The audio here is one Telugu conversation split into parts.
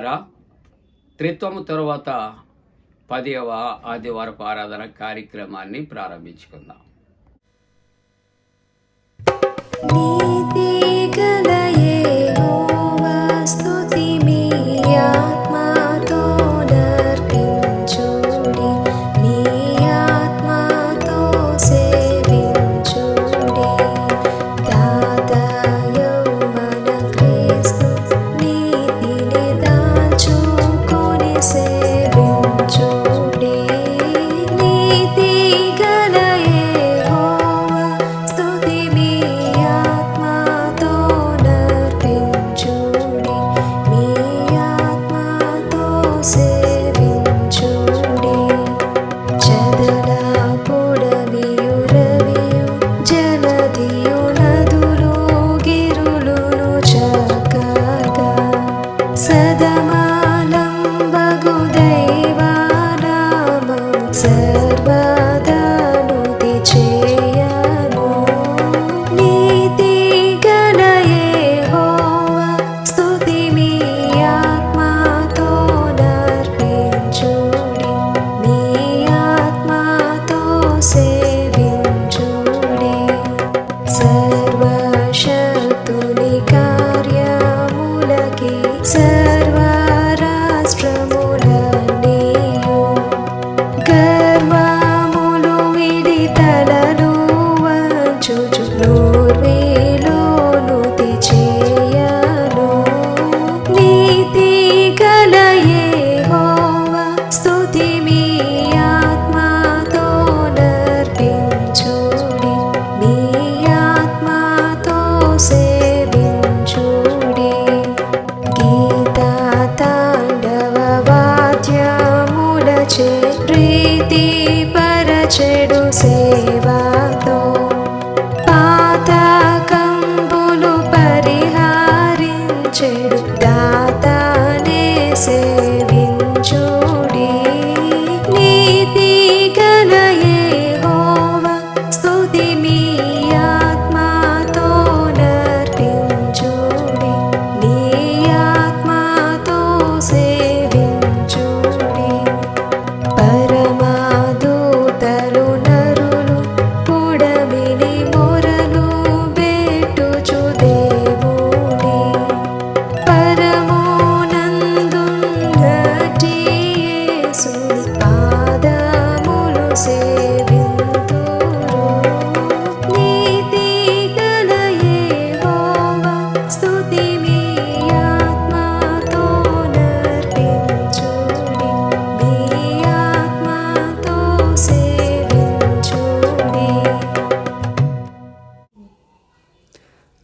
ప్రియులారా, త్రిత్వము తరువాత 10వ ఆదివారపు ఆరాధన కార్యక్రమాన్ని ప్రారంభించుకుందాం.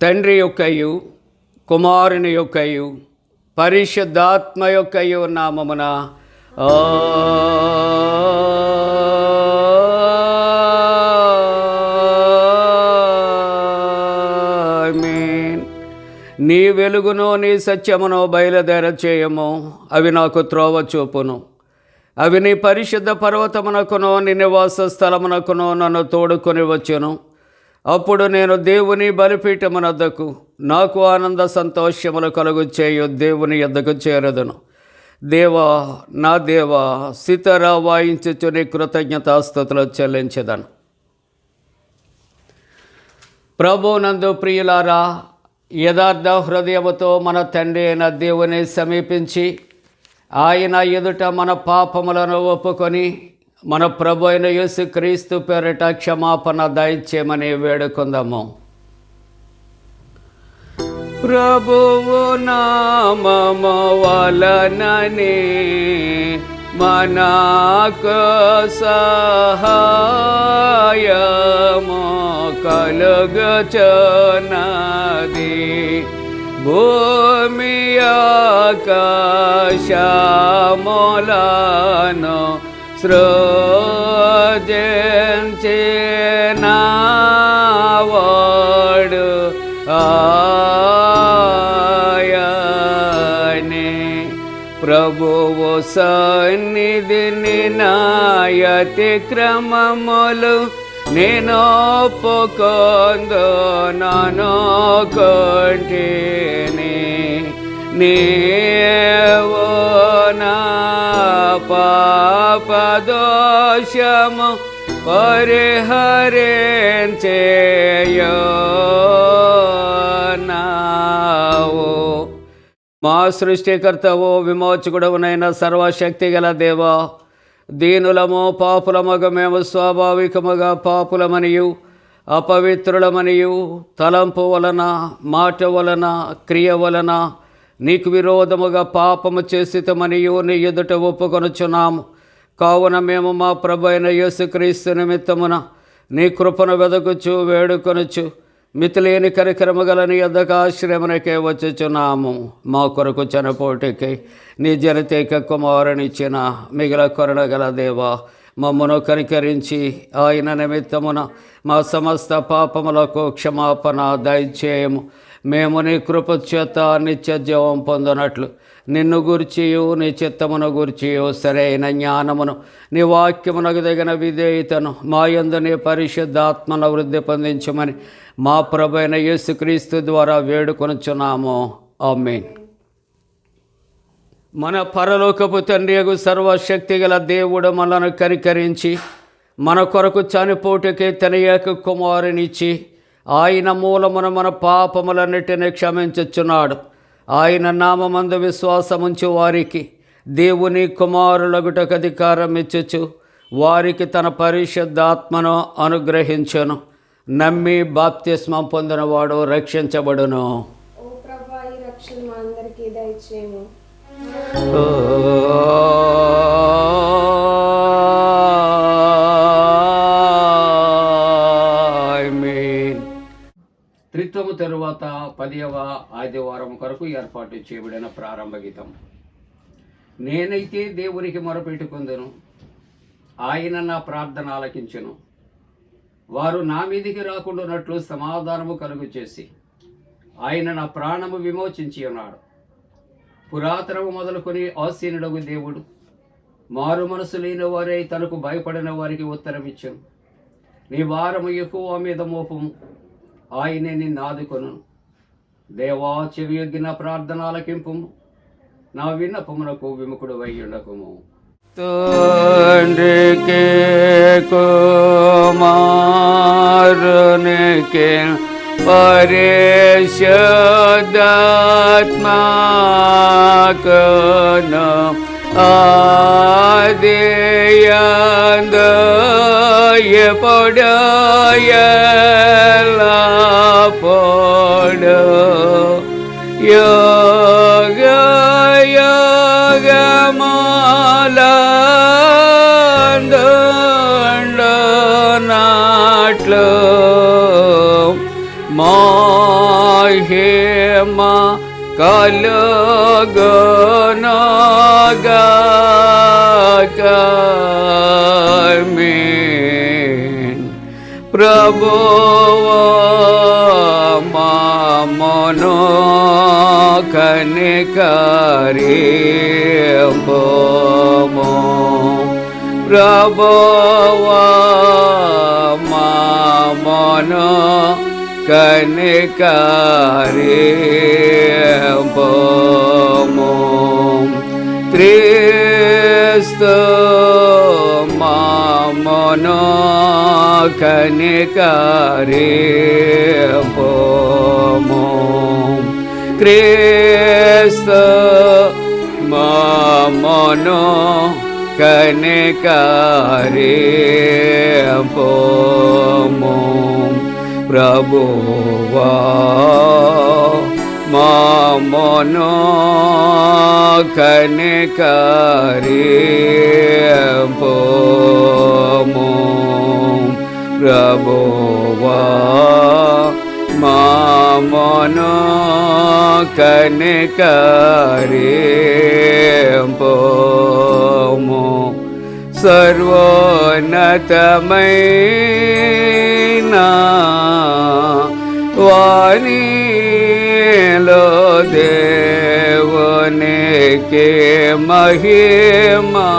తండ్రి యొక్కయు కుమారుని యొక్కయు పరిశుద్ధాత్మ యొక్కయు నామమున ఆమేన్. నీ వెలుగును నీ సత్యమును బయలుదేర చేయము, అవి నాకు త్రోవ చూపును. అవి నీ పరిశుద్ధ పర్వతమునకును నీ నివాస స్థలమునకును నన్ను తోడుకొని వచ్చును. అప్పుడు నేను దేవుని బలిపీఠమునద్దకు నాకు ఆనంద సంతోషములు కలుగు చేయు దేవుని యొద్దకు చేరదును. దేవా, నా దేవా, సితార వాయించుచు నీ కృతజ్ఞతాస్తుతులు చెల్లించెదను. ప్రభునందు ప్రియులారా, యథార్థ హృదయముతో మన తండ్రి అయిన దేవుని సమీపించి ఆయన ఎదుట మన పాపములను ఒప్పుకొని మన ప్రభు అయిన యేసుక్రీస్తు పేరిట క్షమాపణ దయచేయమని వేడుకుందాము. ప్రభువు నామము వలననే మనకు సహాయము కలుగుచున్నది. భూమి ఆకాశములను సృజించినవాడు ఆయనే. ప్రభువు సన్నిధిని నా అతిక్రమములు నేను ఒప్పుకొందుననుకొంటిని. నీవు నా పాపదోషము పరిహరించేయున్నావు. మా సృష్టికర్తవు విమోచకుడవునైన సర్వశక్తి గల దేవా, దీనులము పాపులమగ మేము స్వాభావికముగా పాపులమనియు అపవిత్రులమనియు తలంపు వలన మాట వలన క్రియ వలన నీకు విరోధముగా పాపము చేసితమనియు నీ ఎదుట ఒప్పుకొనుచున్నాము. కావున మేము మా ప్రభు అయిన యేసుక్రీస్తు నిమిత్తమున నీ కృపను వెదకుచు వేడుకొనుచు మితిలేని కరికరము గల నీ యొద్దకు ఆశ్రయమునకే వచ్చుచున్నాము. మా కొరకు చనిపోటికై నీ జనతేక కుమారునిచ్చిన మిగిల కరుణ గల దేవా, మమ్మను కనికరించి ఆయన నిమిత్తమున మా సమస్త పాపములకు క్షమాపణ దయచేయము. మేము నీ కృప చేత నిత్య జీవం పొందినట్లు నిన్ను గూర్చియు నీ చిత్తమును గూర్చియు సరైన జ్ఞానమును నీ వాక్యమునకు తగిన విధేయతను మా యందు నీ పరిశుద్ధాత్మను వృద్ధి పొందించమని మా ప్రభువైన యేసుక్రీస్తు ద్వారా వేడుకొనుచున్నాము. ఆమేన్. మన పరలోకపు తండ్రియగు సర్వశక్తి గల దేవుడు మనలను కనికరించి మన కొరకు చనిపోటుకే తన ఏక కుమారునిచ్చి ఆయన మూలమున మన పాపములన్నిటినీ క్షమించుచున్నాడు. ఆయన నామమందు విశ్వాసముంచు వారికి దేవుని కుమారులగుటకు అధికారం ఇచ్చుచు వారికి తన పరిశుద్ధాత్మను అనుగ్రహించును. నమ్మి బాప్తిస్మం పొందినవాడు రక్షించబడును. ఓ ప్రభువా, ఈ రక్షణ మా అందరికీ దయచేయము. త్రిత్వము తరువాత 10వ ఆదివారం కొరకు ఏర్పాటు చేయబడిన ప్రారంభ గీతం. నేనైతే దేవునికి మొరపెట్టుకుందును, ఆయన నా ప్రార్థన ఆలకించును. వారు నా మీదికి రాకుండానట్లు సమాధానము కలుగు చేసి ఆయన నా ప్రాణము విమోచించి ఉన్నాడు. పురాతనము మొదలుకొని ఆసీనుడగు దేవుడు మారు మనసు లేని వారే తనకు భయపడిన వారికి ఉత్తరం ఇచ్చాను. నీ భారము ఎక్కువ మీద మోపము, ఆయనే నిన్ను ఆదుకొను. దేవా, చెవియొగ్గిన ప్రార్థన ఆలకింపుము, నా విన్నపమునకు విముఖుడు అయ్యుండకుము. తండ్రికి కుమారునికి పరిశుద్ధాత్మకును ఆదియందు ఎప్పుడు ఎల్లప్పుడు యుగ యుగములందుండునట్లు మహిమ కలుగునుగాక. ఆమేన్. ప్రభువా మమ్మును కనికరింపుము. ప్రభువా మమ్మును కనికరింపుము. క్రీస్తు మమ్మును కనికరింపుము. క్రీస్తు మమ్మును కనికరింపుము. ప్రభువా మమ్మును కనికరింపుము. ప్రభువా మమ్మును కనికరింపుము. సర్వోన్నతమైన వాణిలో దేవునికి మహిమా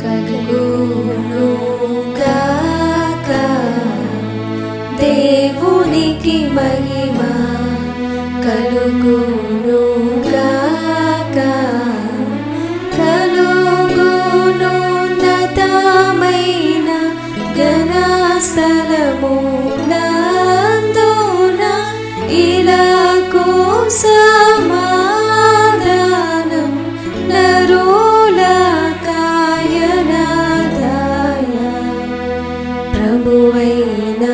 కలుగునుగాక. దేవునికి మహిమ కలుగు స్థలమునందున ఇలాకు సమాధానం నరుల కాయనాదాయ ప్రభువైన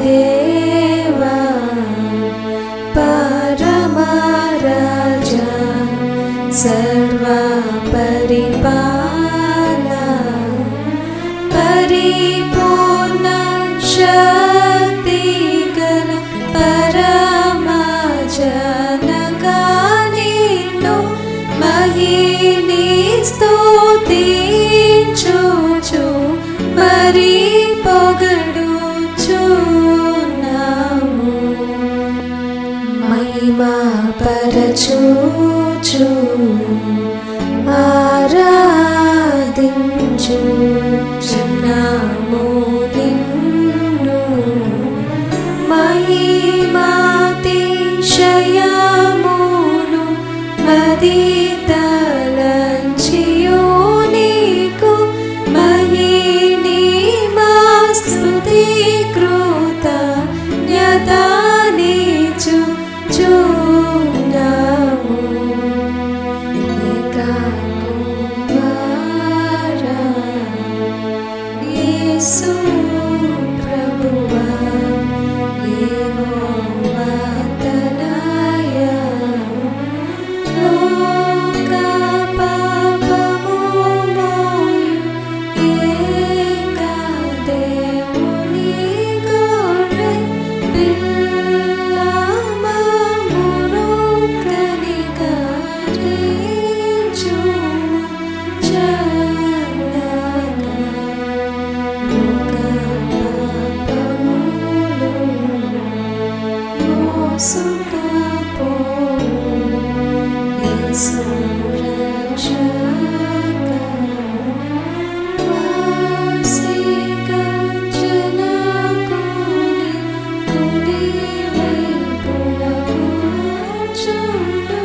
దేవా పరమరాజా సర్వ పరిపాలన పరిపూర్ణ శక్తి గల పరమజనగా నిన్ను మహిని స్తుతించుచు మరి పొగడుచున్నాము మహిమా పరచుచు ఆరాధించుచున్నాము నిన్ను మహిమాతిశయమును మదితలంచియు నీకు మహిమా స్తుతి కృతజ్ఞతానిచుచున్నాము ఏకకుమారా యేసు ప్రభువా యెహోవా తనయా లోక పాపము మోయు ఏక దేవుని గొర్రె పిల్ల మమ్మును కనికరించుము చల్లగా లోక పాపములు మోసుకపోవు యేసు రక్షక వాసిక జనకుని కుడివైపున కూర్చుండు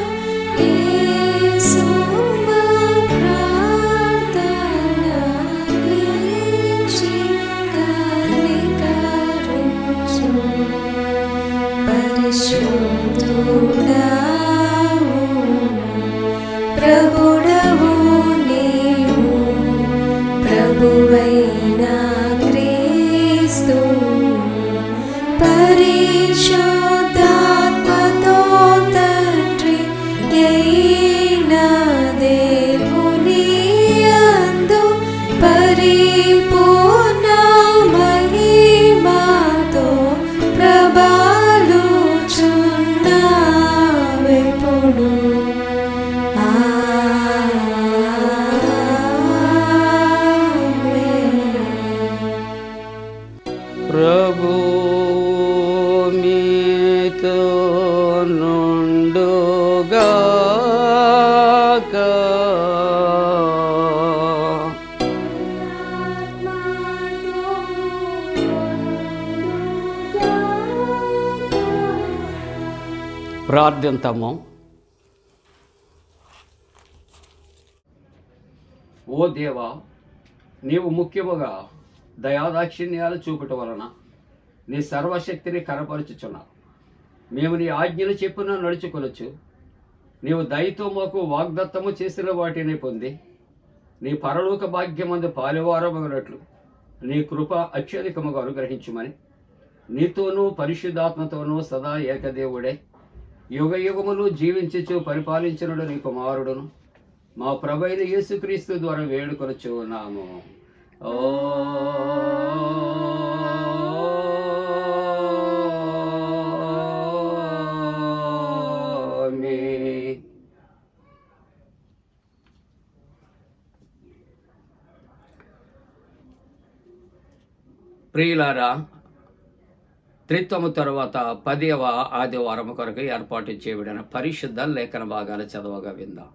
యేసు మా ప్రార్థన నిలిచి కనికరించు పరిశుద్ధుడావు ప్రభుడవు నీవు ప్రభువైన క్రీస్తు పరిశుద్ధాత్మతో తండ్రి అయిన దేవుని యందు పరిపూర్ణ మహిమతో ప్రభాలుచున్నావెప్పుడు ప్రభు మీతో నుండుగాక. ప్రార్థింతము. ఓ దేవా, నీవు ముఖ్యముగా దయాదాక్షిణ్యాలు చూపటం వలన నీ సర్వశక్తిని కనపరుచుచున్నావు. మేము నీ ఆజ్ఞలు చెప్పున నడుచుకొనొచ్చు. నీవు దయతో మాకు వాగ్దత్తము చేసిన వాటిని పొంది నీ పరలోక భాగ్యమందు పాలువారమగినట్లు నీ కృప అత్యధికముగా అనుగ్రహించుమని నీతోనూ పరిశుద్ధాత్మతోనూ సదా ఏకదేవుడే యుగ యుగములు జీవించుచు పరిపాలించినడు నీ కుమారుడును మా ప్రభైన యేసుక్రీస్తు ద్వారా వేడుకొనుచున్నాము. ఆమేన్. ప్రియులారా, త్రిత్వము తరువాత 10వ ఆదివారం కొరకు ఏర్పాటు చేయబడిన పరిశుద్ధ లేఖన భాగాలు చదవగా విందాం.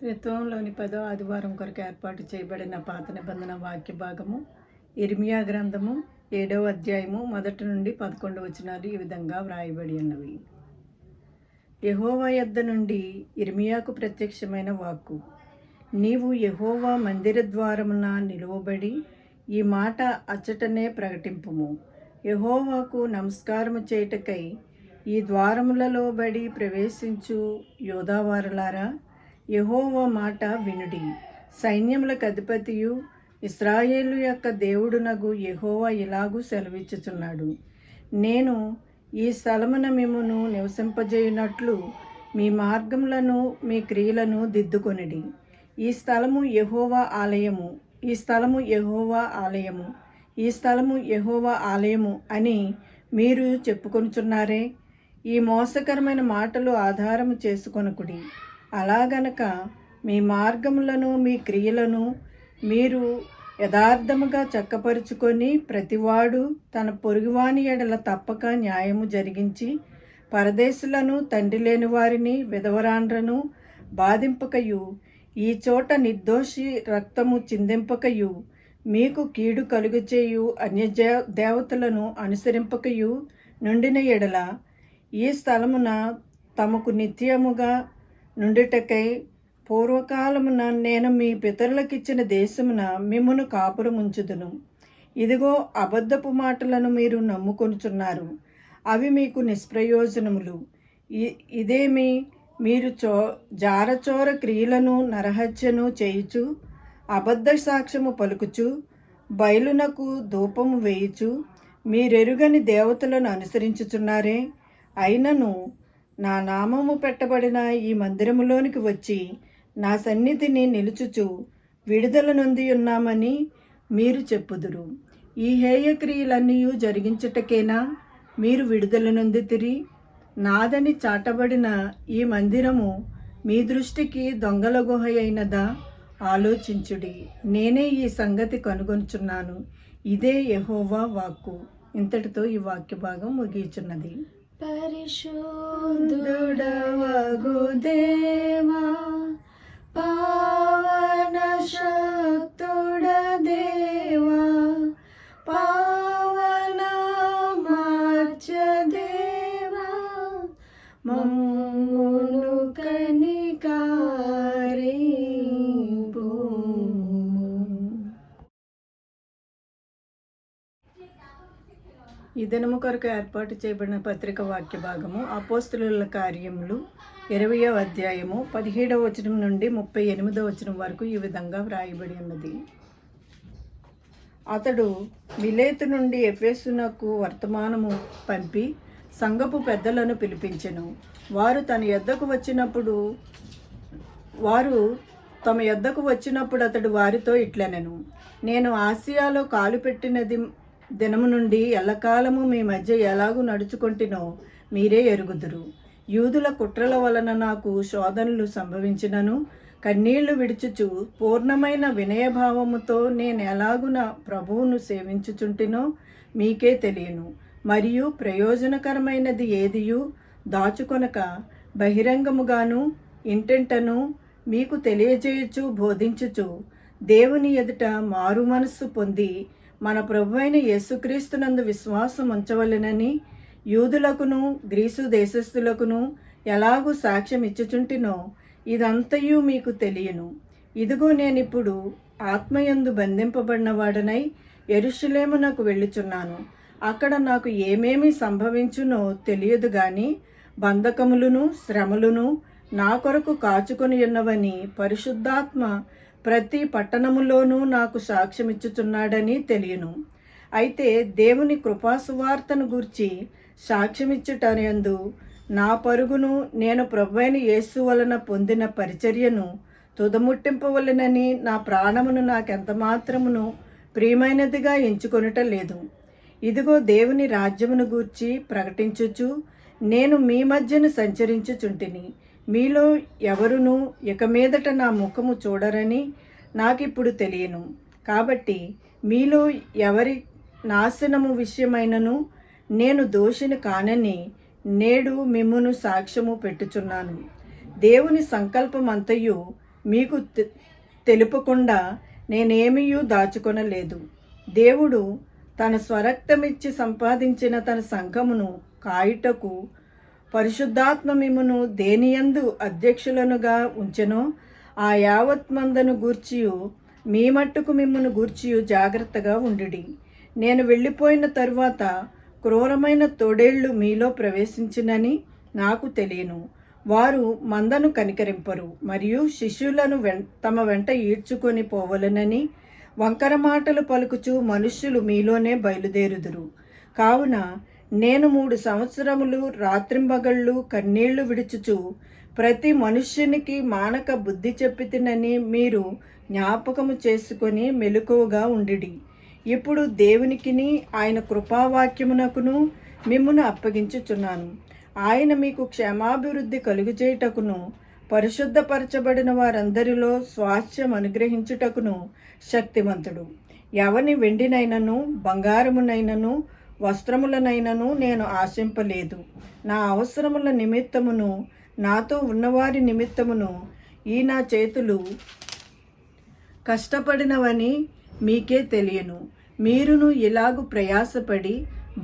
త్రిత్వంలోని 10వ ఆదివారం కొరకు ఏర్పాటు చేయబడిన పాత నిబంధన వాక్య భాగము ఇర్మియా గ్రంథము 7వ అధ్యాయము 1 నుండి 11 వచనాలు ఈ విధంగా వ్రాయబడి ఉన్నవి. యెహోవా యొద్ద నుండి ఇర్మియాకు ప్రత్యక్షమైన వాక్కు. నీవు యెహోవా మందిర ద్వారమున నిలువబడి ఈ మాట అచ్చటనే ప్రకటింపుము. యెహోవాకు నమస్కారము చేయుటకై ఈ ద్వారములలో బడి ప్రవేశించు యోధావారులారా, యెహోవా మాట వినుడి. సైన్యములకు అధిపతియు ఇశ్రాయేలు యొక్క దేవుడునగు యెహోవా ఇలాగూ సెలవిచ్చుచున్నాడు. నేను ఈ స్థలమున మిమ్మును నివసింపజేయునట్లు మీ మార్గములను మీ క్రియలను దిద్దుకొనిడి. ఈ స్థలము యెహోవా ఆలయము, ఈ స్థలము యెహోవా ఆలయము, ఈ స్థలము యెహోవా ఆలయము అని మీరు చెప్పుకొనుచున్నారే. ఈ మోసకరమైన మాటలు ఆధారము చేసుకొనకుడి. అలాగనక మీ మార్గములను మీ క్రియలను మీరు యథార్థముగా చక్కపరుచుకొని ప్రతివాడు తన పొరుగువాని ఎడల తప్పక న్యాయము జరిగించి పరదేశులను, తండ్రి లేని వారిని, విధవరాండ్రను బాధింపకయు ఈ చోట నిర్దోషి రక్తము చిందింపకయు మీకు కీడు కలుగచేయు దేవతలను అనుసరింపకయు నుండిన ఎడల ఈ స్థలమున తమకు నిత్యముగా నుండుటకై పూర్వకాలమున నేను మీ పితరులకిచ్చిన దేశమున మిమ్మును కాపురముంచుదును. ఇదిగో అబద్ధపు మాటలను మీరు నమ్ముకొనుచున్నారు, అవి మీకు నిష్ప్రయోజనములు. ఇదేమి మీరు జారచోర క్రియలను నరహత్యను చేయుచు అబద్ధ సాక్ష్యము పలుకుచు బయలునకు ధూపము వేయుచు మీరెరుగని దేవతలను అనుసరించుచున్నారే. అయినను నా నామము పెట్టబడిన ఈ మందిరములోనికి వచ్చి నా సన్నిధిని నిలుచుచు విడుదల నొంది ఉన్నామని మీరు చెప్పుదురు. ఈ హేయ క్రియలన్నీ జరిగించుటకేనా మీరు విడుదల నొందితిరి? నాదని చాటబడిన ఈ మందిరము మీ దృష్టికి దొంగల గుహ అయినదా? ఆలోచించుడి. నేనే ఈ సంగతి కనుగొనుచున్నాను. ఇదే యెహోవా వాక్కు. ఇంతటితో ఈ వాక్య భాగం ముగియుచున్నది. పరిశుద్ధుడవగు దేవా, పావన శక్తుడ దేవా, పావన మార్చ దేవా, మమ్మును కనికరింపు. ఈ దినము కొరకు ఏర్పాటు చేయబడిన పత్రిక వాక్య భాగము అపోస్తలుల కార్యములు 20వ అధ్యాయము 17వ వచనం నుండి 38వ వచనం వరకు ఈ విధంగా వ్రాయబడి ఉన్నది. అతడు మిలేతు నుండి ఎఫెసునకు వర్తమానము పంపి సంఘపు పెద్దలను పిలిపించెను. వారు తమ యొద్దకు వచ్చినప్పుడు అతడు వారితో ఇట్లనెను, నేను ఆసియాలో కాలు పెట్టినది దినము నుండి ఎల్లకాలము మీ మధ్య ఎలాగూ నడుచుకుంటునో మీరే ఎరుగుదురు. యూదుల కుట్రల వలన నాకు శోధనలు సంభవించినను కన్నీళ్లు విడుచుచు పూర్ణమైన వినయభావముతో నేను ఎలాగున ప్రభువును సేవించుచుంటినో మీకే తెలియను. మరియు ప్రయోజనకరమైనది ఏదియు దాచుకొనక బహిరంగముగాను ఇంటెంటను మీకు తెలియజేయుచు బోధించుచు దేవుని ఎదుట మారు మనస్సు పొంది మన ప్రభువైన యేసుక్రీస్తునందు విశ్వాసం ఉంచవలెనని యూదులకును గ్రీసు దేశస్థులకును ఎలాగూ సాక్ష్యం ఇచ్చుచుంటినో ఇదంతయు మీకు తెలియను. ఇదిగో నేనిప్పుడు ఆత్మయందు బంధింపబడిన వాడనై యెరూషలేమునకు వెళ్ళుచున్నాను. అక్కడ నాకు ఏమేమి సంభవించునో తెలియదు గాని బంధకములను శ్రమలను నా కొరకు కాచుకొని ఉన్నవని పరిశుద్ధాత్మ ప్రతి పట్టణములోనూ నాకు సాక్ష్యమిచ్చుచున్నాడని తెలియను. అయితే దేవుని కృపాసువార్తను గూర్చి సాక్ష్యమిచ్చుటయందు నా పరుగును నేను ప్రభువైన యేసు వలన పొందిన పరిచర్యను తుదముట్టింపవలెనని నా ప్రాణమును నాకెంత మాత్రమును ప్రియమైనదిగా ఎంచుకొనుట లేదు. ఇదిగో దేవుని రాజ్యమును గూర్చి ప్రకటించుచు నేను మీ మధ్యను సంచరించుచుంటిని. మీలో ఎవరునూ ఇక మీదట నా ముఖము చూడరని నాకిప్పుడు తెలియను. కాబట్టి మీలో ఎవరి నాశనము విషయమైనను నేను దోషిని కానని నేడు మిమ్మును సాక్ష్యము పెట్టుచున్నాను. దేవుని సంకల్పమంతయు మీకు తెలుపకుండా నేనేమీయూ దాచుకొనలేదు. దేవుడు తన స్వరక్తమిచ్చి సంపాదించిన తన సంఘమును కాయుటకు పరిశుద్ధాత్మ మిమ్మును దేనియందు అధ్యక్షులనుగా ఉంచెనో ఆ యావత్ మందను గూర్చియు మీ మట్టుకు మిమ్మును గూర్చియు జాగ్రత్తగా ఉండుడి. నేను వెళ్ళిపోయిన తరువాత క్రూరమైన తోడేళ్లు మీలో ప్రవేశించినని నాకు తెలియను. వారు మందను కనికరింపరు, మరియు శిష్యులను తమ వెంట ఈడ్చుకొని పోవలనని వంకర మాటలు పలుకుచు మనుష్యులు మీలోనే బయలుదేరుదురు. కావున నేను 3 సంవత్సరములు రాత్రింబగళ్ళు కన్నీళ్లు విడుచుచు ప్రతి మనుష్యునికి మానక బుద్ధి చెప్పితినని మీరు జ్ఞాపకము చేసుకొని మెలకువగా ఉండిడి. ఇప్పుడు దేవునికిని ఆయన కృపావాక్యమునకును మిమ్మును అప్పగించుచున్నాను. ఆయన మీకు క్షేమాభివృద్ధి కలుగుచేయుటకును పరిశుద్ధపరచబడిన వారందరిలో స్వాస్థ్యం అనుగ్రహించుటకును శక్తిమంతుడు. ఎవని వెండినైనను బంగారమునైనను వస్త్రములనైనను నేను ఆశింపలేదు. నా అవసరముల నిమిత్తమును నాతో ఉన్నవారి నిమిత్తమును ఈ నా చేతులు కష్టపడినవని మీకే తెలియను. మీరును ఇలాగు ప్రయాసపడి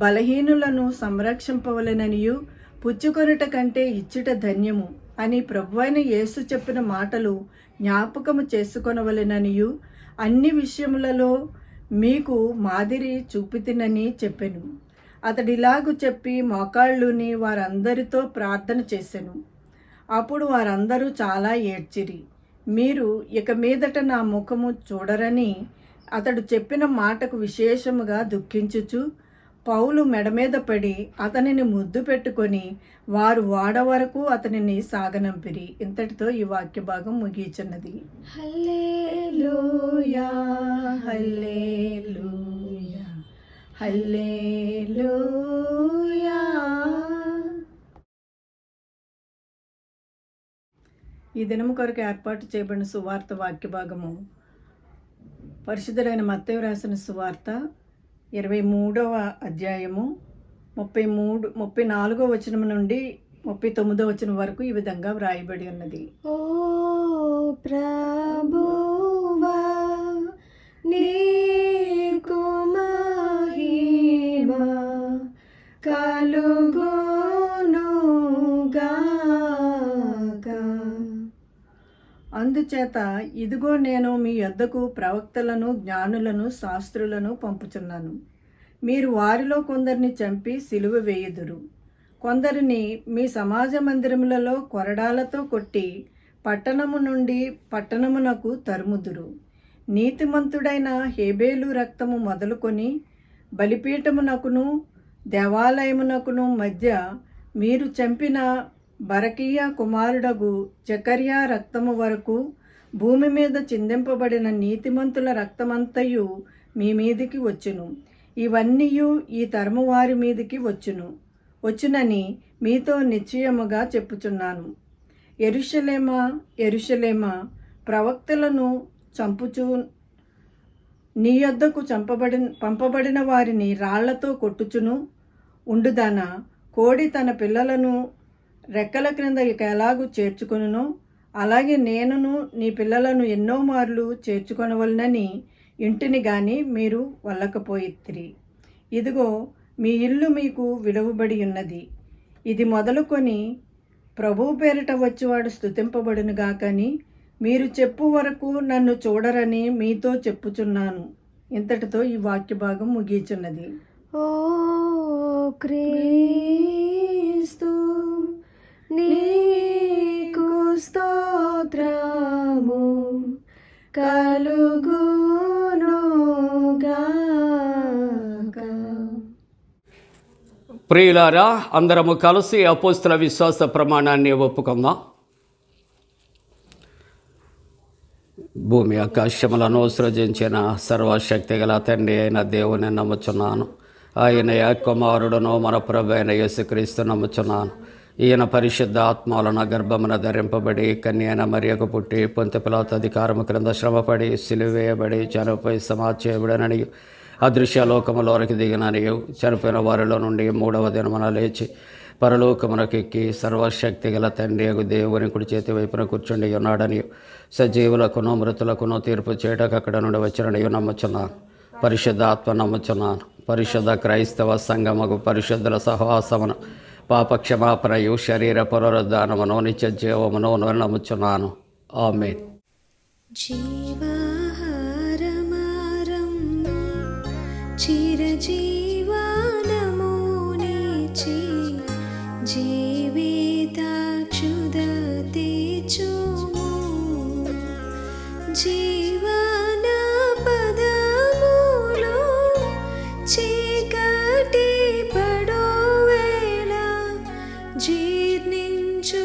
బలహీనులను సంరక్షింపవలెననియు పుచ్చుకొనుట కంటే ఇచ్చుట ధన్యము అని ప్రభువైన యేసు చెప్పిన మాటలు జ్ఞాపకము చేసుకొనవలెననియు అన్ని విషయములలో మీకు మాదిరి చూపితినని చెప్పెను. అతడిలాగు చెప్పి మోకాళ్ళుని వారందరితో ప్రార్థన చేసెను. అప్పుడు వారందరూ చాలా ఏడ్చిరి. మీరు ఇక మీదట నా ముఖము చూడరని అతడు చెప్పిన మాటకు విశేషముగా దుఃఖించుచు పౌలు మెడ మీద పడి అతనిని ముద్దు పెట్టుకొని వారు వాడ వరకు అతనిని సాగనంపిరి. ఇంతటితో ఈ వాక్య భాగం ముగియుచున్నది. హల్లెలూయా హల్లెలూయా హల్లెలూయా. ఈ దినము కొరకు ఏర్పాటు చేయబడిన సువార్త వాక్య భాగము పరిశుద్ధుడైన మత్తయి రాసిన సువార్త 23వ అధ్యాయము 34వ వచనం నుండి 39వ వచనం వరకు ఈ విధంగా వ్రాయబడి ఉన్నది. ఓ ప్రభువా నీకు మహిమ కలుగునుగాక. అందుచేత ఇదిగో నేను మీ యొద్దకు ప్రవక్తలను జ్ఞానులను శాస్త్రులను పంపుచున్నాను. మీరు వారిలో కొందరిని చంపి సిలువ వేయుదురు, కొందరిని మీ సమాజ మందిరములలో కొరడాలతో కొట్టి పట్టణము నుండి పట్టణమునకు తరుముదురు. నీతిమంతుడైన హేబేలు రక్తము మొదలుకొని బలిపీఠమునకును దేవాలయమునకును మధ్య మీరు చంపిన బరకీయ కుమారుడగు జకర్యా రక్తము వరకు భూమి మీద చిందింపబడిన నీతిమంతుల రక్తమంతయు మీ మీదికి వచ్చును. ఇవన్నీయు ఈ తరము వారి మీదికి వచ్చునని మీతో నిశ్చయముగా చెప్పుచున్నాను. యెరూషలేమా యెరూషలేమా, ప్రవక్తలను చంపుచు నీ యొద్దకు పంపబడిన వారిని రాళ్లతో కొట్టుచును ఉండుదానా, కోడి తన పిల్లలను రెక్కల క్రింద ఎలాగూ చేర్చుకొనునో అలాగే నేనును నీ పిల్లలను ఎన్నో మార్లు చేర్చుకొనవలనని ఇంటిని గాని మీరు వల్లకపోయిత్తిరి. ఇదిగో మీ ఇల్లు మీకు విలువబడి ఉన్నది. ఇది మొదలుకొని ప్రభువు పేరిట వచ్చేవాడు స్తుతింపబడునుగాకని మీరు చెప్పు వరకు నన్ను చూడరని మీతో చెప్పుచున్నాను. ఇంతటితో ఈ వాక్య భాగం ముగియుచున్నది. ఓ క్రీస్తు నీకు స్తోత్రము కలుగునుగాక. ప్రియులారా, అందరము కలిసి అపోస్తల విశ్వాస ప్రమాణాన్ని ఒప్పుకుందాం. భూమి ఆకాశములను సృజించిన సర్వశక్తి గల తండ్రి అయిన దేవుని నమ్ముచున్నాను. ఆయన కుమారుడును మన ప్రభు అయిన యేసుక్రీస్తు నమ్ముచున్నాను. ఈయన పరిశుద్ధ ఆత్మలను గర్భమున ధరింపబడి కన్యైన మరియకు పుట్టి పొంతి పిలాతు అధికారము క్రింద శ్రమపడి సిలువేయబడి చనిపోయి సమాధి చేయబడనని అదృశ్యలోకములోనికి దిగిననియు చనిపోయిన వారిలో నుండి 3వ దినమున లేచి పరలోకమునకెక్కి సర్వశక్తి గల తండ్రి దేవుని కుడి చేతి వైపున కూర్చుండి ఉన్నాడని సజీవులకును మృతులకును తీర్పు చేయటకు అక్కడ నుండి వచ్చినని నమ్ముచున్నాను. పరిశుద్ధ ఆత్మ నమ్ముచున్నాను. పరిశుద్ధ క్రైస్తవ సంఘముకు పరిశుద్ధుల సహవాసమును పాపక్షమాపణయు శరీర పునరుద్ధానమును నిత్య జీవమును నమ్ముచున్నాను. ఆమేన్. జీవాహారమారం చిరజీవనమునిచి జీవితాక్షుదతి చూము జీవన పదములో చీకటి పడోవేళ జీర్ణించుకొని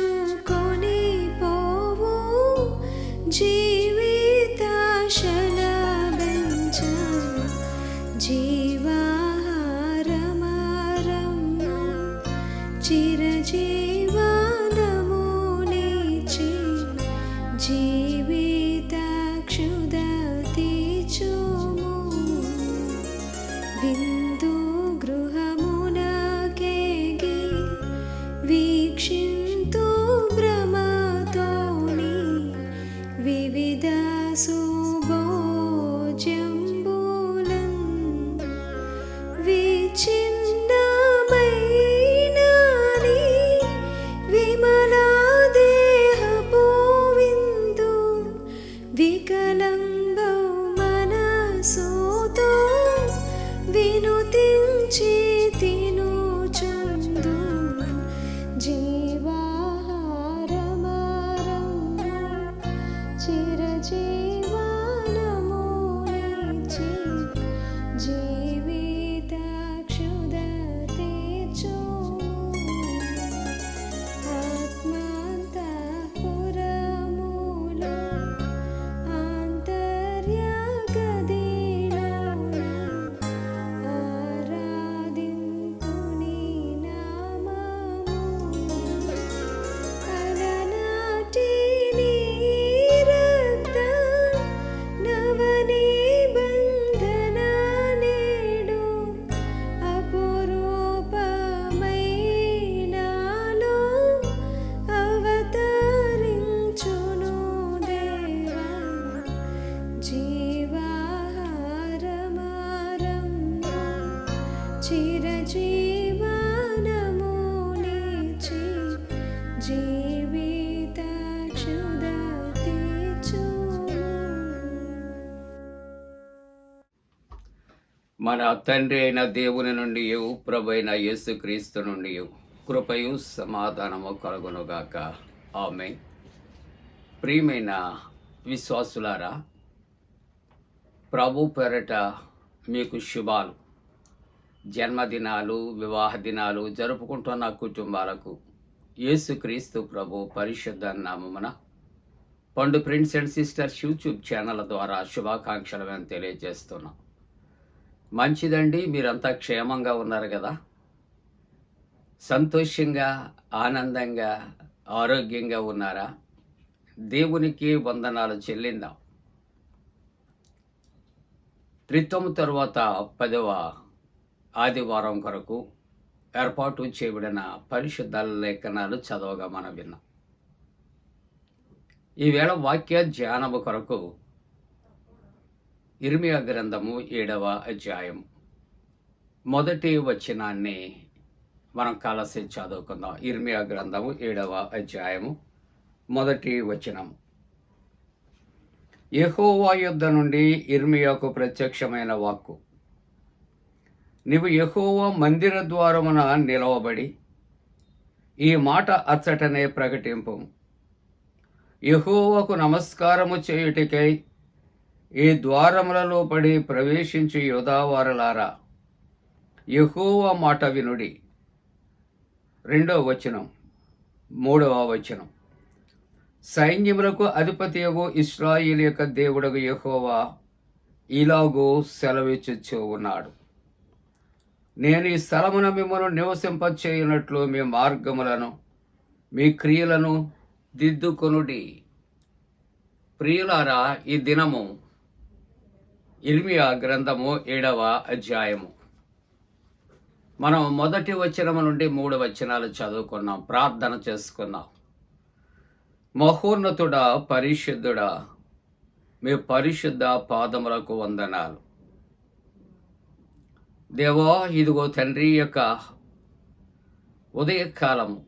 పోవు జీవితాశల బెంచ జీవాహారమారం చిరజీవనమునిచి జీవితాక్షుదతి చూము విందు గృహమునకేగి వీక్షింతు భ్రమతోని వివిధ సుభోజ్యంబులన్ విచ్ఛిన్నమైనని విమలా దేహపు విందు వికలంబౌ మనసుతో వినుతించి తినుచుందు జీవాహారమారం చిరజీవనమునిచి జీవితాక్షుదతి చూము ఆత్మాంతఃపురములో ఆంతర్యగదిలోన ఆరాధింతు నీ నామము అలనాటి నీ రక్త నవనిబంధన నేడు అపురూపమై నాలో అవతరించును దేవా జీవాహారమారం చిరజీవనమునిచి జీవితాక్షుదతి చూము మన తండ్రి అయిన దేవుని నుండి ప్రభు అయిన యేసుక్రీస్తు నుండి కృపయు సమాధానము కలుగునుగాక ఆమేన్. ప్రియమైన విశ్వాసులారా, ప్రభు పేరట మీకు శుభాలు. జన్మదినాలు, వివాహ దినాలు జరుపుకుంటున్న కుటుంబాలకు యేసుక్రీస్తు ప్రభు పరిశుద్ధ నామమున పండు friends and sisters YouTube channel ద్వారా శుభాకాంక్షలు మేము తెలియజేస్తున్నాం. మంచిదండి, మీరంతా క్షేమంగా ఉన్నారు కదా? సంతోషంగా, ఆనందంగా, ఆరోగ్యంగా ఉన్నారా? దేవునికి వందనాలు చెల్లిందాం. త్రిత్వం తరువాత 10వ ఆదివారం కొరకు ఏర్పాటు చేయబడిన పరిశుద్ధ లేఖనాలు చదవగా మనం విన్నాం. ఈవేళ వాక్య ధ్యానము కొరకు ఇర్మియా గ్రంథము 7వ అధ్యాయం మొదటి వచనాన్ని మనం కలిసి చదువుకుందాం. ఇర్మియా గ్రంథము 7వ అధ్యాయము మొదటి వచనం. యెహోవా యొద్ద నుండి ఇర్మియాకు ప్రత్యక్షమైన వాక్కు. నీవు యెహోవా మందిర ద్వారమున నిలవబడి ఈ మాట అచ్చటనే ప్రకటింపు. యెహోవాకు నమస్కారము చేయుటకై ఈ ద్వారములలో పడి ప్రవేశించి యోధావారులారా, యెహోవా మాట వినుడి. 2వ వచనం, 3వ వచనం. సైన్యములకు అధిపతియగు ఇశ్రాయేలు యొక్క దేవుడగు యెహోవా ఇలాగూ సెలవిచ్చుచూ ఉన్నాడు. నేను ఈ స్థలమున మిమ్మల్ని నివసింపచేయునట్లు మీ మార్గములను మీ క్రియలను దిద్దుకొనుడి. ప్రియులారా, ఈ దినము ఇర్మియా గ్రంథము 7వ అధ్యాయము మనం మొదటి వచనము నుండి 3 వచనాలు చదువుకున్నాం, ప్రార్థన చేసుకున్నాం. మహోన్నతుడా, పరిశుద్ధుడా, మీ పరిశుద్ధ పాదములకు వందనాలు. దేవా, ఇదిగో తండ్రి యొక్క ఉదయకాలము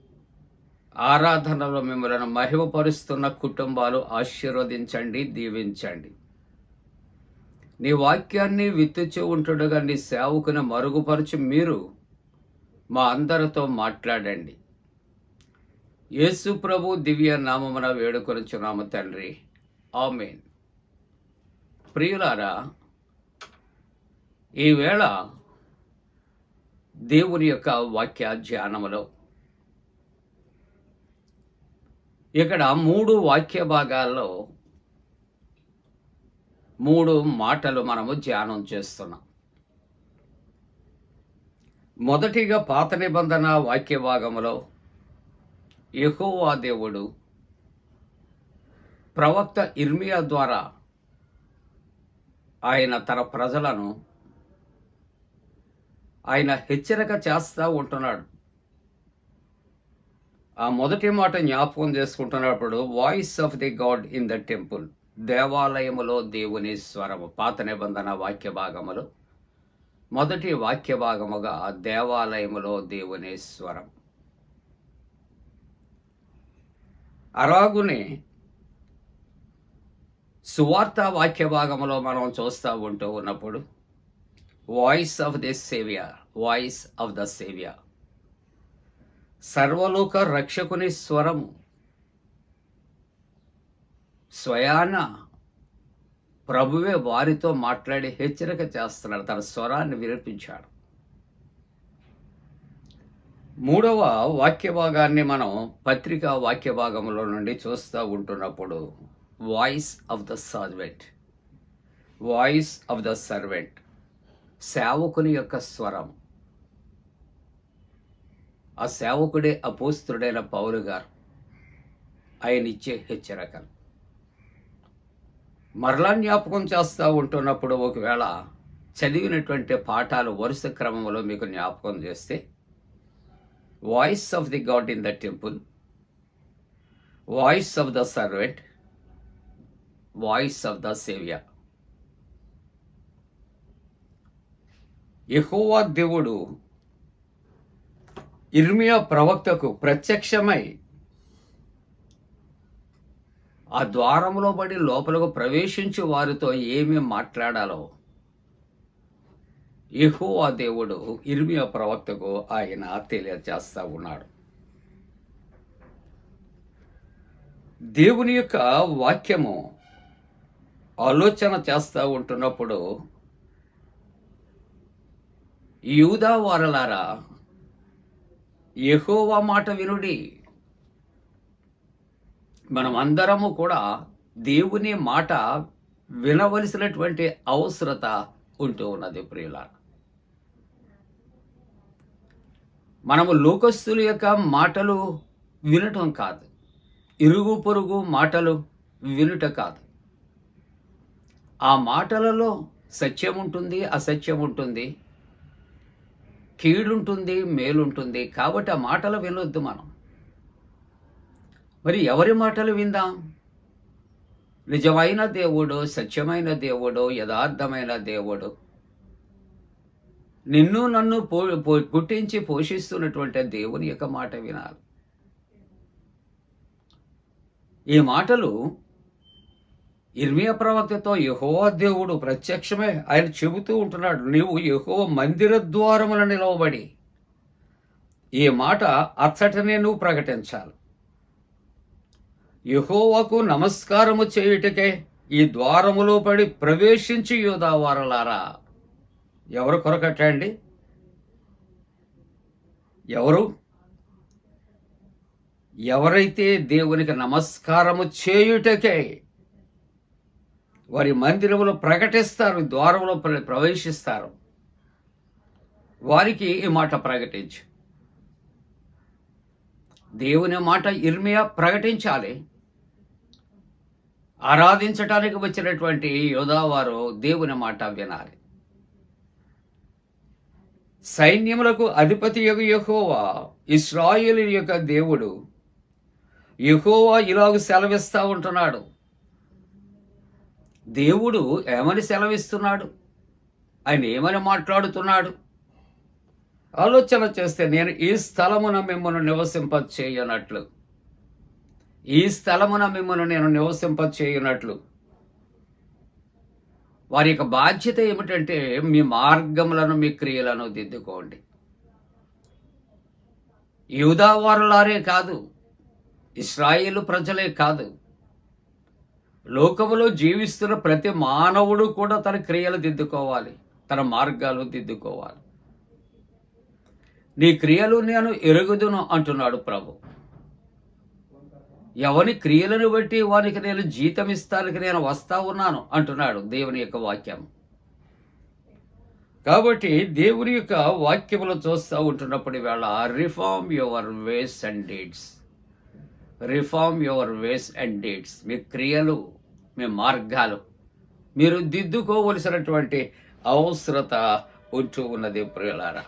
ఆరాధనలో మిమ్మల్ని మహిమపరుస్తున్న కుటుంబాలు ఆశీర్వదించండి, దీవించండి. నీ వాక్యాన్ని విత్తుచూ ఉంటుండగా నీ సేవకుని మరుగుపరచి మీరు మా అందరితో మాట్లాడండి. యేసు ప్రభు దివ్య నామమున వేడుకొనుచున్నాము తండ్రి, ఆమేన్. ప్రియులారా, ఈవేళ దేవుని యొక్క వాక్య ధ్యానములో ఇక్కడ 3 వాక్య భాగాల్లో 3 మాటలు మనము ధ్యానం చేస్తున్నాం. మొదటిగా పాత నిబంధన వాక్య భాగములో యెహోవా దేవుడు ప్రవక్త ఇర్మియా ద్వారా ఆయన తన ప్రజలను ఆయన హెచ్చరిక చేస్తూ ఉంటున్నాడు. ఆ మొదటి మాట జ్ఞాపకం చేసుకుంటున్నప్పుడు voice of the god in the temple, దేవాలయములో దేవుని స్వరము. పాత నిబంధన వాక్య భాగములో మొదటి వాక్య భాగముగా దేవాలయములో దేవుని స్వరం. అలాగునే సువార్త వాక్య భాగములో మనం చూస్తూ ఉంటూ ఉన్నప్పుడు voice of the saviour, voice of the saviour, సర్వలోక రక్షకుని స్వరము. స్వయాన ప్రభువే వారితో మాట్లాడి హెచ్చరిక చేస్తున్నాడు, తన స్వరాన్ని వినిపించాడు. 3వ వాక్య భాగాన్ని మనం పత్రికా వాక్య భాగంలో నుండి చూస్తూ ఉంటున్నప్పుడు voice of the servant, voice of the servant, సేవకుని యొక్క స్వరం. ఆ సేవకుడే అపోస్తుడైన పౌలు గారు. ఆయన ఇచ్చే హెచ్చరికలు మరలా జ్ఞాపకం చేస్తూ ఉంటున్నప్పుడు ఒకవేళ చదివినటువంటి పాఠాలు వరుస క్రమంలో మీకు జ్ఞాపకం చేస్తే voice of the god in the temple, voice of the servant, voice of the saviour. యెహోవా దేవుడు ఇర్మియా ప్రవక్తకు ప్రత్యక్షమై ఆ ద్వారంలో పడి లోపలకు ప్రవేశించి వారితో ఏమి మాట్లాడాలో యెహోవా దేవుడు ఇర్మియా ప్రవక్తకు ఆయన తెలియజేస్తా ఉన్నాడు. దేవుని యొక్క వాక్యము ఆలోచన చేస్తూ ఉంటున్నప్పుడు యూదా వారలారా, యెహోవా మాట వినుడి. మనం అందరము కూడా దేవుని మాట వినవలసినటువంటి అవసరత ఉంటూ ఉన్నది. ప్రియులారా, మనము లోకస్తుల యొక్క మాటలు వినటం కాదు, ఇరుగు పొరుగు మాటలు వినుట కాదు. ఆ మాటలలో సత్యం ఉంటుంది, అసత్యం ఉంటుంది, కీడుంటుంది, మేలుంటుంది. కాబట్టి ఆ మాటలు వినొద్దు మనం. మరి ఎవరి మాటలు విందాం? నిజమైన దేవుడు, సత్యమైన దేవుడు, యథార్థమైన దేవుడు, నిన్ను నన్ను పుట్టించి పోషిస్తున్నటువంటి దేవుని యొక్క మాట వినాలి. ఈ మాటలు ఇర్మియా ప్రవక్తతో యెహోవా దేవుడు ప్రత్యక్షమే ఆయన చెబుతూ ఉంటున్నాడు. నీవు యెహోవా మందిర ద్వారమున నిలవబడి ఈ మాట అచ్చటనే నువ్వు ప్రకటించాలి. యెహోవాకు నమస్కారము చేయుటకే ఈ ద్వారములో పడి ప్రవేశించి యూదా వారలారా. ఎవరు కొరకటండి? ఎవరైతే దేవునికి నమస్కారము చేయుటకే వారి మందిరములో ప్రకటిస్తారు, ద్వారములో ప్రవేశిస్తారు, వారికి ఈ మాట ప్రకటించు. దేవుని మాట ఇర్మియా ప్రకటించాలి. ఆరాధించటానికి వచ్చినటువంటి యోధావారు దేవుని మాట వినాలి. సైన్యములకు అధిపతి యెహోవా, ఇశ్రాయేలు యొక్క దేవుడు యెహోవా ఇలాగ సెలవిస్తా ఉంటున్నాడు. దేవుడు ఏమని సెలవిస్తున్నాడు? ఆయన ఏమని మాట్లాడుతున్నాడు? ఆలోచన చేస్తే, నేను ఈ స్థలమున మిమ్మల్ని నివసింప చేయనట్లు ఈ స్థలమున మిమ్మల్ని నేను నివసింపచేయునట్లు. వారి యొక్క బాధ్యత ఏమిటంటే మీ మార్గములను మీ క్రియలను దిద్దుకోండి. యూదావారులారే కాదు, ఇశ్రాయేలు ప్రజలే కాదు, లోకములో జీవిస్తున్న ప్రతి మానవుడు కూడా తన క్రియలు దిద్దుకోవాలి, తన మార్గాలు దిద్దుకోవాలి. నీ క్రియలు నేను ఎరుగుదును అంటున్నాడు ప్రభు. ఎవని క్రియలను బట్టి వానికి నేను జీతం ఇస్తానికి నేను వస్తా ఉన్నాను అంటున్నాడు దేవుని యొక్క వాక్యం. కాబట్టి దేవుని యొక్క వాక్యములు చూస్తూ ఉంటున్నప్పుడు ఈవేళ reform your ways and deeds, reform your ways and deeds. మీ క్రియలు, మీ మార్గాలు మీరు దిద్దుకోవలసినటువంటి అవసరత ఉంటూ ఉన్నది. ప్రియులారా,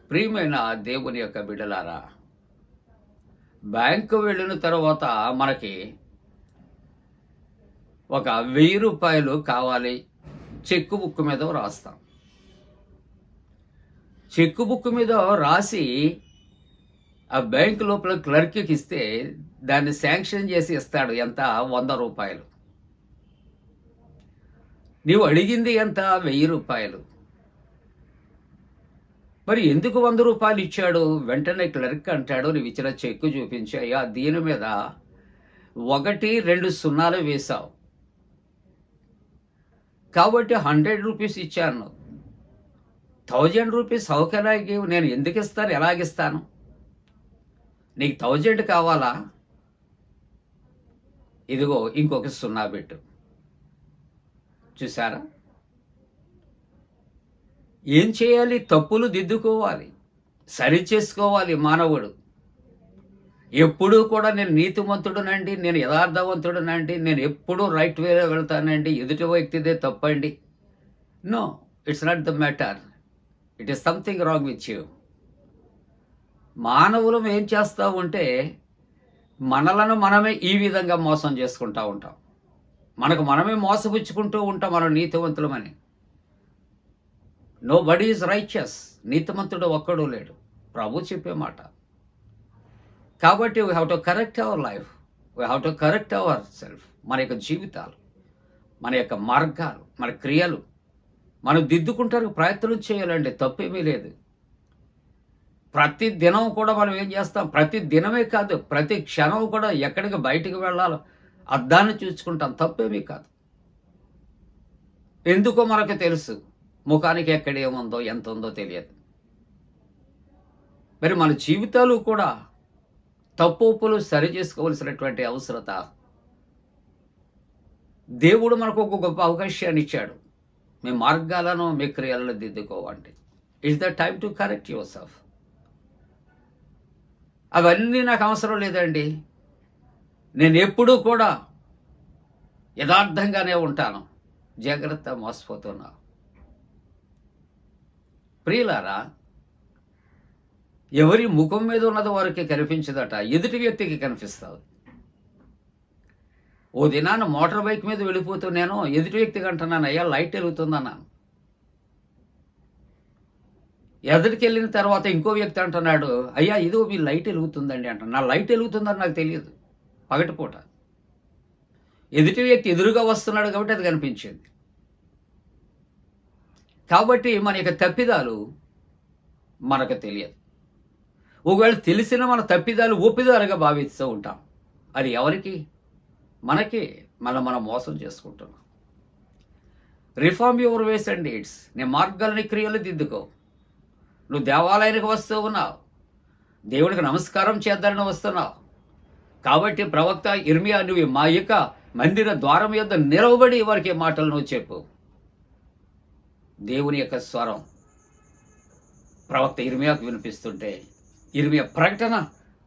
ప్రియమైన దేవుని యొక్క బిడ్డలారా, బ్యాంకు వెళ్ళిన తర్వాత మనకి ఒక 1000 రూపాయలు కావాలి, చెక్కు బుక్ మీద రాస్తాం. చెక్కు బుక్ మీద రాసి ఆ బ్యాంకు లోపల క్లర్క్కి ఇస్తే దాన్ని శాంక్షన్ చేసి ఇస్తాడు. ఎంత? 100 రూపాయలు. నీవు అడిగింది ఎంత? 1000 రూపాయలు. మరి ఎందుకు 100 రూపాయలు ఇచ్చాడు? వెంటనే క్లర్క్ అంటాడు, నువ్వు ఇచ్చిన చెక్కు చూపించి, అయ్యా దీని మీద 1, 2 సున్నాలు వేశావు కాబట్టి 100 రూపీస్ ఇచ్చాను. 1000 rupees how can I give? నేను ఎందుకు ఇస్తాను? ఎలాగిస్తాను? నీకు 1000 కావాలా? ఇదిగో ఇంకొక సున్నా పెట్టు. చూసారా? ఏం చేయాలి? తప్పులు దిద్దుకోవాలి, సరి చేసుకోవాలి మానవుడు. ఎప్పుడూ కూడా నేను నీతిమంతుడునండి, నేను యథార్థవంతుడునండి, నేను ఎప్పుడూ రైట్ వేలో వెళ్తానండి, ఎదుటి వ్యక్తిదే తప్పండి. No, it's not the matter. It is something wrong with you. మానవులం ఏం చేస్తూ ఉంటే మనలను మనమే ఈ విధంగా మోసం చేసుకుంటూ ఉంటాం. మనకు మనమే మోసపుచ్చుకుంటూ ఉంటాం మనం నీతివంతులమని. Nobody is righteous. నీతిమంతుడు ఒక్కడూ లేడు, ప్రభు చెప్పే మాట. కాబట్టి we have to correct our life, we have to correct our self. మన యొక్క జీవితాలు, మన యొక్క మార్గాలు, మన క్రియలు మనం దిద్దుకుంటానికి ప్రయత్నం చేయాలండి. తప్పేమీ లేదు. ప్రతి దినం కూడా మనం ఏం చేస్తాం? ప్రతి దినమే కాదు, ప్రతి క్షణం కూడా ఎక్కడికి బయటికి వెళ్ళాలో అద్దాన్ని చూసుకుంటాం. తప్పేమీ కాదు. ఎందుకో మనకు తెలుసు, ముఖానికి ఎక్కడేముందో ఎంత ఉందో తెలియదు. మరి మన జీవితాలు కూడా తప్పు ఒప్పులు సరి చేసుకోవలసినటువంటి అవసరత. దేవుడు మనకు ఒక గొప్ప అవకాశాన్ని ఇచ్చాడు. మీ మార్గాలను, మీ క్రియలను దిద్దుకోవండి. It's the time to correct your self. అవన్నీ నాకు అవసరం లేదండి, నేను ఎప్పుడూ కూడా యథార్థంగానే ఉంటాను. జాగ్రత్త, మోసపోతున్నా. ప్రియులారా, ఎవరి ముఖం మీద ఉన్నది వారికి కనిపించదట, ఎదుటి వ్యక్తికి కనిపిస్తుంది. ఓ దినాన మోటార్ బైక్ మీద వెళ్ళిపోతూ నేను ఎదుటి వ్యక్తికి అంటున్నాను, అయ్యా లైట్ వెలుగుతుందన్నాను. ఎదుటికి వెళ్ళిన తర్వాత ఇంకో వ్యక్తి అంటున్నాడు, అయ్యా ఇదో మీ లైట్ వెలుగుతుందండి అంట. నా లైట్ వెలుగుతుందని నాకు తెలియదు, పగటిపూట. ఎదుటి వ్యక్తి ఎదురుగా వస్తున్నాడు కాబట్టి అది కనిపించింది. కాబట్టి మన యొక్క తప్పిదాలు మనకు తెలియదు. ఒకవేళ తెలిసిన మన తప్పిదాలు ఒప్పిదాలుగా భావిస్తూ ఉంటాం. అది ఎవరికి? మనకి. మనం మోసం చేసుకుంటున్నాం. Reform your ways and deeds. నీ మార్గాలని, క్రియలు దిద్దుకో. నువ్వు దేవాలయానికి వస్తూ ఉన్నావు, దేవుడికి నమస్కారం చేద్దారని వస్తున్నావు. కాబట్టి ప్రవక్త ఇర్మియా, నువ్వు మా యొక్క మందిర ద్వారం యొద్ద నిలవబడి వారికి మాటలు నువ్వు చెప్పు. దేవుని యొక్క స్వరం ప్రవక్త ఇర్మియాకు వినిపిస్తుంటే ఇర్మియా ప్రకటన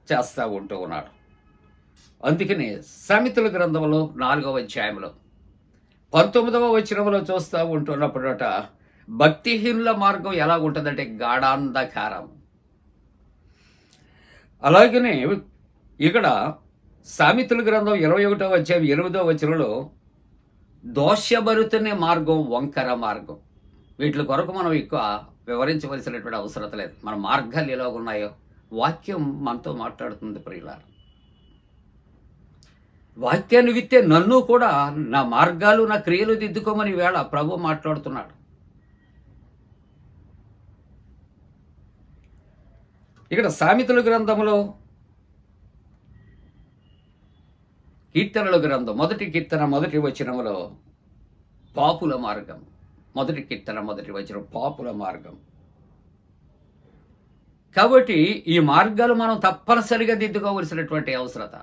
చేస్తూ ఉంటూ ఉన్నాడు. అందుకనే సామెతల గ్రంథంలో 4వ అధ్యాయంలో 19వ వచనంలో చూస్తూ ఉంటున్నప్పుడట, భక్తిహీనుల మార్గం ఎలా ఉంటుందంటే గాఢాంధకారం. అలాగనే ఇక్కడ సామెతల గ్రంథం 21వ అధ్యాయం 8వ వచనంలో దోషభరితనే మార్గం వంకర మార్గం. వీటి కొరకు మనం ఎక్కువ వివరించవలసినటువంటి అవసరం లేదు. మన మార్గాలు ఎలాగున్నాయో వాక్యం మనతో మాట్లాడుతుంది ప్రియులారా. వాక్యాన్ని విత్తే నన్ను కూడా నా మార్గాలు నా క్రియలు దిద్దుకోమని వేళ ప్రభు మాట్లాడుతున్నాడు. ఇక్కడ సామెతల గ్రంథంలో కీర్తనల గ్రంథం 1 కీర్తన 1 వచనములో పాపుల మార్గం, 1 కీర్తన 1 వచనం పాపుల మార్గం. కాబట్టి ఈ మార్గాలు మనం తప్పనిసరిగా దిద్దుకోవలసినటువంటి అవసరత.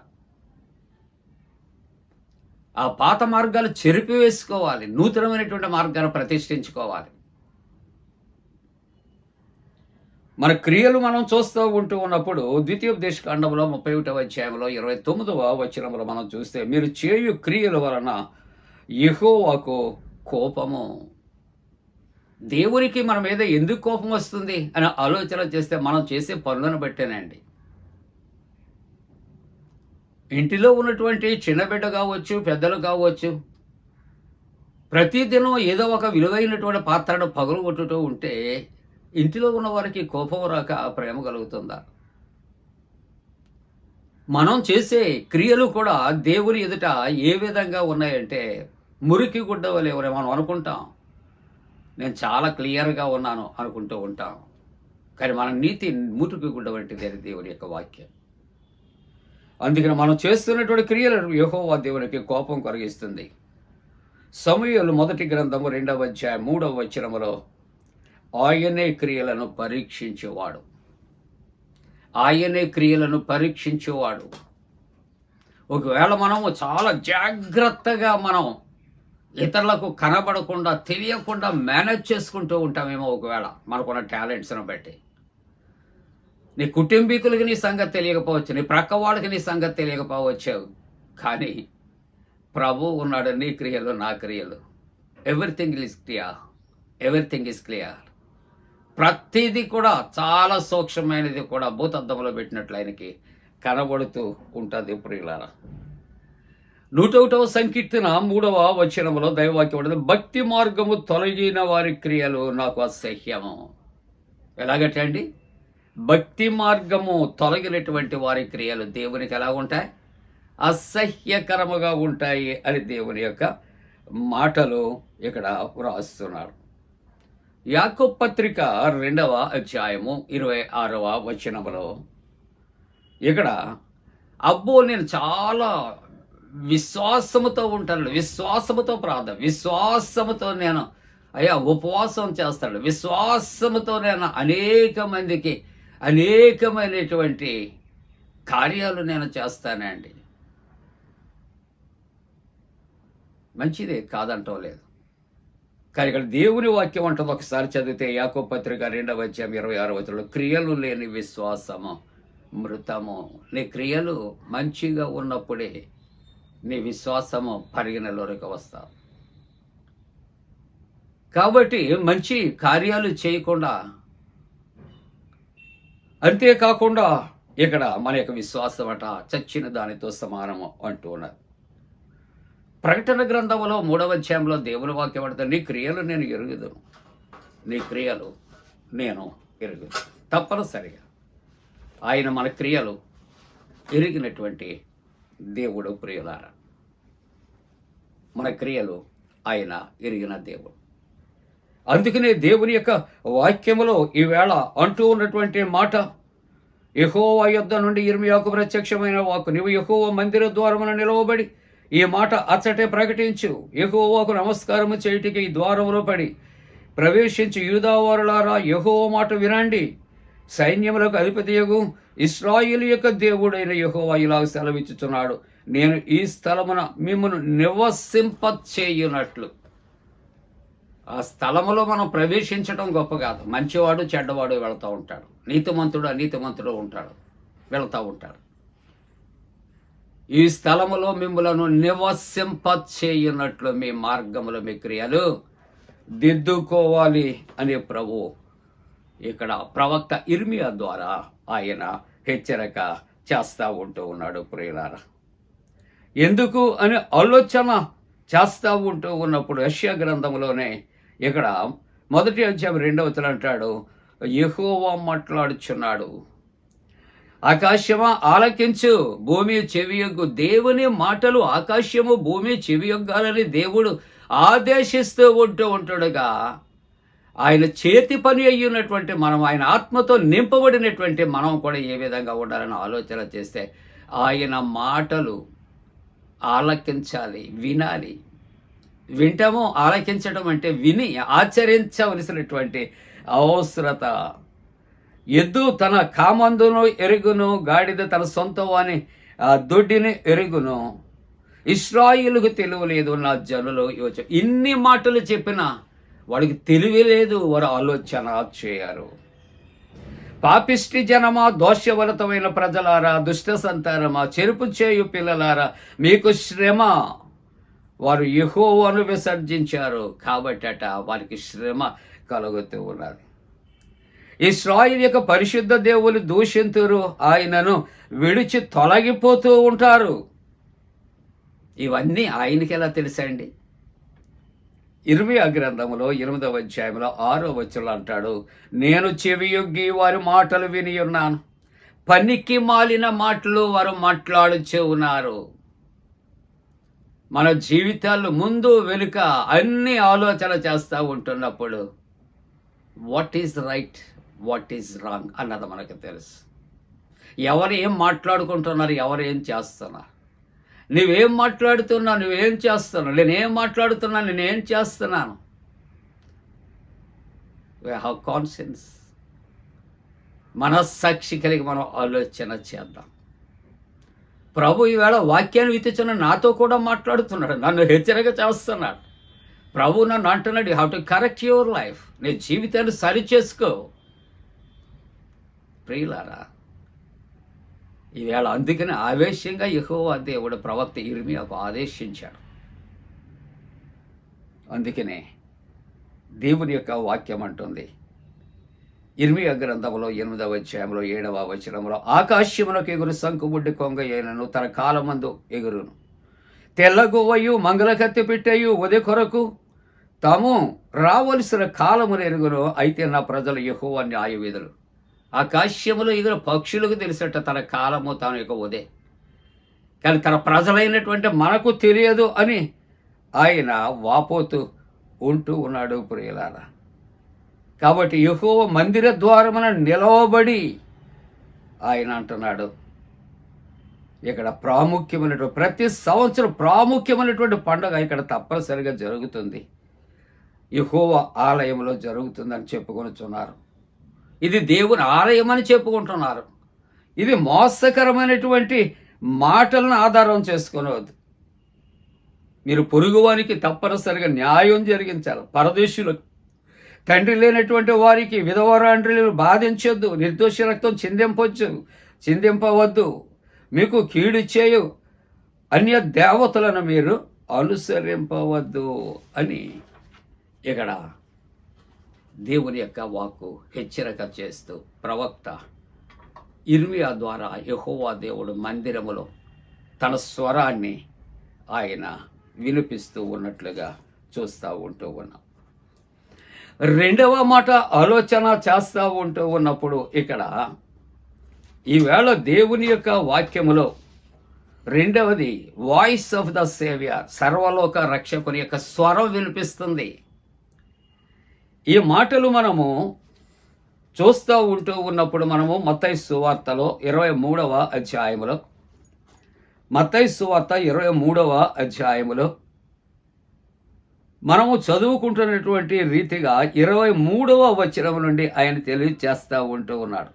ఆ పాత మార్గాలు చెరిపివేసుకోవాలి, నూతనమైనటువంటి మార్గాన్ని ప్రతిష్ఠించుకోవాలి. మన క్రియలు మనం చూస్తూ ఉంటూ ఉన్నప్పుడు ద్వితీయోపదేశకాండంలో 31వ అధ్యాయంలో 29వ వచనంలో మనం చూస్తే, మీరు చేయు క్రియల వలన యెహోవాకు కోపము. దేవునికి మన మీద ఎందుకు కోపం వస్తుంది అని ఆలోచన చేస్తే మనం చేసే పనులను బట్టేనండి. ఇంటిలో ఉన్నటువంటి చిన్న బిడ్డ కావచ్చు, పెద్దలు కావచ్చు, ప్రతిదినం ఏదో ఒక విలువైనటువంటి పాత్రను పగలగొట్టుతూ ఉంటే ఇంటిలో ఉన్న వారికి కోపం రాక ప్రేమ కలుగుతుందా? మనం చేసే క్రియలు కూడా దేవుని ఎదుట ఏ విధంగా ఉన్నాయంటే మురికి గుడ్డ వలె మనం అనుకుంటాం. నేను చాలా క్లియర్గా ఉన్నాను అనుకుంటూ ఉంటాం. కానీ మన నీతి మురికి గుడ్డ వంటిది అని దేవుని యొక్క వాక్యం. అందుకని మనం చేస్తున్నటువంటి క్రియలను యెహోవా దేవునికి కోపం కలిగిస్తుంది. సమూయేలు 1 గ్రంథము 2వ అధ్యాయం 3వ వచనములో ఆయనే క్రియలను పరీక్షించేవాడు, ఆయనే క్రియలను పరీక్షించేవాడు. ఒకవేళ మనము చాలా జాగ్రత్తగా మనం ఇతరులకు కనబడకుండా తెలియకుండా మేనేజ్ చేసుకుంటూ ఉంటామేమో ఒకవేళ మనకున్న టాలెంట్స్ను బట్టి. నీ కుటుంబీకులకి నీ సంగతి తెలియకపోవచ్చు, నీ ప్రక్క వాళ్ళకి నీ సంగతి తెలియకపోవచ్చు, కానీ ప్రభు ఉన్నాడు. నీ క్రియలు నా క్రియలు, everything is clear, everything is clear. ప్రతిదీ కూడా చాలా సూక్ష్మమైనది కూడా భూతద్దంలో పెట్టినట్లు ఆయనకి కనబడుతూ ఉంటుంది. ప్రియులారా, 101వ సంకీర్తన 3వ వచనములో దైవవాక్యం ఉంటుంది, భక్తి మార్గము తొలగిన వారి క్రియలు నాకు అసహ్యము. ఎలాగంటే భక్తి మార్గము తొలగినటువంటి వారి క్రియలు దేవునికి ఎలా ఉంటాయి? అసహ్యకరముగా ఉంటాయి అని దేవుని యొక్క మాటలు ఇక్కడ వ్రాస్తున్నాడు. యాకోబు పత్రిక 2వ అధ్యాయము 26వ వచనములో ఇక్కడ అబ్బో నేను చాలా విశ్వాసముతో ఉంటాను, విశ్వాసముతో ప్రార్థన, విశ్వాసముతో నేను ఉపవాసం చేస్తాడు, విశ్వాసముతో నేను అనేక మందికి అనేకమైనటువంటి కార్యాలు నేను చేస్తానండి. మంచిదే, కాదంటం లేదు. కానీ ఇక్కడ దేవుని వాక్యం అంటుంది, ఒకసారి చదివితే యాకోబు పత్రిక 2వ అధ్యాయం 26వ వచనంలో, క్రియలు లేని విశ్వాసము మృతము. నీ క్రియలు మంచిగా ఉన్నప్పుడే నీ విశ్వాసము పరిగణలోకి వస్తావు. కాబట్టి మంచి కార్యాలు చేయకుండా, అంతేకాకుండా ఇక్కడ మన యొక్క విశ్వాసం అట చచ్చిన దానితో సమానము అంటూ ఉన్నారు. ప్రకటన గ్రంథంలో 3వ అధ్యాయంలో దేవుని వాక్యం అంటే, నీ క్రియలు నేను ఎరుగుదును, నీ క్రియలు నేను ఎరుగుదు. తప్పనిసరిగా ఆయన మన క్రియలు ఎరిగినటువంటి దేవుడు. ప్రియులారా, మన క్రియలు ఆయన ఎరిగిన దేవుడు. అందుకనే దేవుని యొక్క వాక్యములో ఈవేళ అంటూ ఉన్నటువంటి మాట, యెహోవా యొద్ద నుండి యిర్మీయాకు ప్రత్యక్షమైన వాక్కు, నీవు యెహోవా మందిర ద్వారమున నిలవబడి ఈ మాట అచ్చటే ప్రకటించు, యెహోవాకు నమస్కారము చేయుటకి ఈ ద్వారములో పడి ప్రవేశించి యూదావారులారా యెహోవా మాట వినండి, సైన్యములకు అధిపతియగు ఇశ్రాయేలు యొక్క దేవుడైన యెహోవా ఇలాగ సెలవిచ్చుచున్నాడు, నేను ఈ స్థలమున మిమ్మను నివసింపచేయునట్లు. ఆ స్థలములో మనం ప్రవేశించడం గొప్ప కాదు. మంచివాడు చెడ్డవాడు వెళుతూ ఉంటాడు, నీతిమంతుడు అనీతిమంతుడు ఉంటాడు, వెళుతూ ఉంటాడు. ఈ స్థలములో మిమ్మలను నివసింపచేయునట్లు మీ మార్గములో మీ క్రియలు దిద్దుకోవాలి అని ప్రభు ఇక్కడ ప్రవక్త యిర్మీయా ద్వారా ఆయన హెచ్చరిక చేస్తూ ఉంటూ ఉన్నాడు. ప్రియులారా, ఎందుకు అని ఆలోచన చేస్తూ ఉంటూ ఉన్నప్పుడు యెషయా గ్రంథంలోనే ఇక్కడ 1వ అధ్యాయం 2వ వచనం అంటాడు, యెహోవా మాట్లాడుచున్నాడు, ఆకాశమా ఆలకించు, భూమి చెవియొగ్గు. దేవుని మాటలు ఆకాశము భూమి చెవియొగ్గాలని దేవుడు ఆదేశిస్తూ ఉంటాడుగా, ఆయన చేతి పని అయ్యున్నటువంటి మనం, ఆయన ఆత్మతో నింపబడినటువంటి మనం కూడా ఏ విధంగా ఉండాలని ఆలోచన చేస్తే ఆయన మాటలు ఆలకించాలి, వినాలి. వింటాము, ఆలకించడం అంటే విని ఆచరించవలసినటువంటి అవసరత. ఎద్దు తన కామందును ఎరుగును, గాడిద తన సొంత వాని దొడ్డిని ఎరుగును. ఇశ్రాయేలుకు తెలివి లేదు, నా జనులు యోచన. ఇన్ని మాటలు చెప్పినా వాడికి తెలివి లేదు, వారు ఆలోచన చేయరు. పాపిష్టి జనమా, దోషవలతమైన ప్రజలారా, దుష్ట సంతానమా, చెరుపు చేయు పిల్లలారా, మీకు శ్రమ. వారు యెహోవాను విసర్జించారు కాబట్టట వారికి శ్రమ కలుగుతూ ఉన్నది. ఇశ్రాయేలు యొక్క పరిశుద్ధ దేవుని దూషింతురు, ఆయనను విడిచి తొలగిపోతూ ఉంటారు. ఇవన్నీ ఆయనకి ఎలా తెలుసండి? ఇర్మియా గ్రంథములో 8వ అధ్యాయంలో 6వ వచనంలో అంటాడు, నేను చెవియొగ్గి వారి మాటలు విని ఉన్నాను, పనికి మాలిన మాటలు వారు మాట్లాడుచూ ఉన్నారు. మన జీవితాల్లో ముందు వెనుక అన్ని ఆలోచన చేస్తూ ఉంటున్నప్పుడు what is right, what is wrong అన్నది మనకు తెలుసు. ఎవరు ఏం మాట్లాడుకుంటున్నారు, ఎవరు ఏం చేస్తున్నారు, నువ్వేం మాట్లాడుతున్నావు, నువ్వేం చేస్తున్నావు, నేనేం మాట్లాడుతున్నాను, నేనేం చేస్తున్నాను. We have conscience. మనస్సాక్షి కలిగి మనం ఆలోచన చేద్దాం. ప్రభు ఈవేళ వాక్యాన్ని విత్తుచున్న నాతో కూడా మాట్లాడుతున్నాడు, నన్ను హెచ్చరిక చేస్తున్నాడు. ప్రభు నన్ను అంటున్నాడు, you have to correct your life. నీ జీవితాన్ని సరి చేసుకో. ప్రియులారా, ఈవేళ అందుకని ఆవేశంగా యెహోవా దేవుడు ప్రవక్త ఇర్మియాకు ఆదేశించాడు. అందుకనే దేవుని యొక్క వాక్యం అంటుంది ఇర్మియా గ్రంథంలో 8వ అధ్యాయంలో 7వ వచనంలో, ఆకాశమునకు ఎగురు శంకుబుడ్డి కొంగ అయినను తన కాలమందు ఎగురును, తెల్లగువ్వయు మంగళకత్తి పెట్టేయు ఉదయ కొరకు తాము రావలసిన కాలమును ఎరుగును. అయితే నా ప్రజలు యెహోవా న్యాయవిధులు. ఆకాశములో ఎగురు పక్షులకు తెలిసట తన కాలము తాను యొక్క ఉదయం, కానీ తన ప్రజలైనటువంటి మనకు తెలియదు అని ఆయన వాపోతూ ఉంటూ ఉన్నాడు. ప్రియులారా, కాబట్టి యెహోవా మందిర ద్వారమున నిలవబడి ఆయన అంటున్నాడు, ఇక్కడ ప్రాముఖ్యమైనటువంటి ప్రతి సంవత్సరం ప్రాముఖ్యమైనటువంటి పండుగ ఇక్కడ తప్పనిసరిగా జరుగుతుంది, యెహోవా ఆలయంలో జరుగుతుందని చెప్పుకొనుచున్నారు. ఇది దేవుని ఆలయం అని చెప్పుకుంటున్నారు. ఇది మోసకరమైనటువంటి మాటలను ఆధారం చేసుకునవద్దు. మీరు పొరుగువానికి తప్పనిసరిగా న్యాయం జరిగించాలి. పరదేశులకు, తండ్రి లేనటువంటి వారికి, విధవరాండ్రులను బాధించొద్దు. నిర్దోషి రక్తం చిందింపవద్దు. మీకు కీడు చేయు అన్య దేవతలను మీరు అనుసరింపవద్దు అని ఇక్కడ దేవుని యొక్క వాక్కు హెచ్చరిక చేస్తూ ప్రవక్త ఇర్మియా ద్వారా యెహోవా దేవుడు మందిరములో తన స్వరాన్ని ఆయన వినిపిస్తూ ఉన్నట్లుగా చూస్తూ ఉంటూ ఉన్నాం. రెండవ మాట ఆలోచన చేస్తూ ఉంటూ ఉన్నప్పుడు ఇక్కడ ఈవేళ దేవుని యొక్క వాక్యములో రెండవది వాయిస్ ఆఫ్ ద సేవియర్, సర్వలోక రక్షకుని యొక్క స్వరం వినిపిస్తుంది. ఈ మాటలు మనము చూస్తూ ఉంటూ ఉన్నప్పుడు మనము మత్తయి సువార్తలో 23వ అధ్యాయములో, మత్తయి సువార్త 23వ అధ్యాయములో మనము చదువుకుంటున్నటువంటి రీతిగా 23వ వచనం నుండి ఆయన తెలియజేస్తూ ఉంటూ ఉన్నాడు,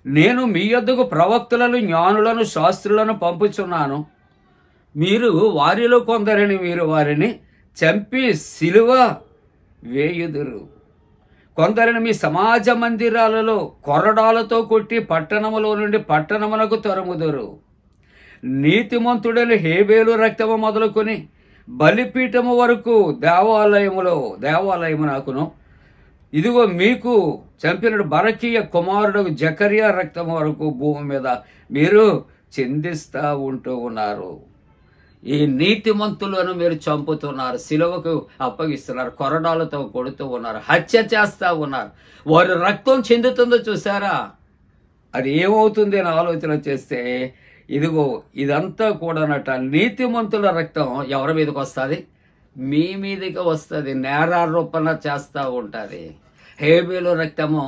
నేను మీ యొద్దకు ప్రవక్తలను, జ్ఞానులను, శాస్త్రులను పంపుచున్నాను. మీరు వారిలో కొందరిని మీరు వారిని చంపి సిలువ వేయుదురు, కొందరిని మీ సమాజ మందిరాలలో కొరడాలతో కొట్టి పట్టణములో నుండి పట్టణమునకు తరుముదురు. నీతిమంతుడైన హేబేలు రక్తము మొదలుకొని బలిపీఠము వరకు దేవాలయమునకును, ఇదిగో మీకు చంపిన బరకీయ కుమారుడు జకరియా రక్తము వరకు భూమి మీద మీరు చిందిస్తూ ఉంటూ ఉన్నారు. ఈ నీతిమంతులను మీరు చంపుతున్నారు, సిలువకు అప్పగిస్తున్నారు, కొరడాలతో కొడుతూ ఉన్నారు, హత్య చేస్తూ ఉన్నారు. వారి రక్తం చెందుతుందో చూసారా? అది ఏమవుతుంది అని ఆలోచన చేస్తే ఇదిగో ఇదంతా కూడానట నీతిమంతుల రక్తం ఎవరి మీదకి వస్తుంది? మీ మీదకి వస్తుంది. నేరారోపణ చేస్తూ ఉంటుంది. హేబేలు రక్తము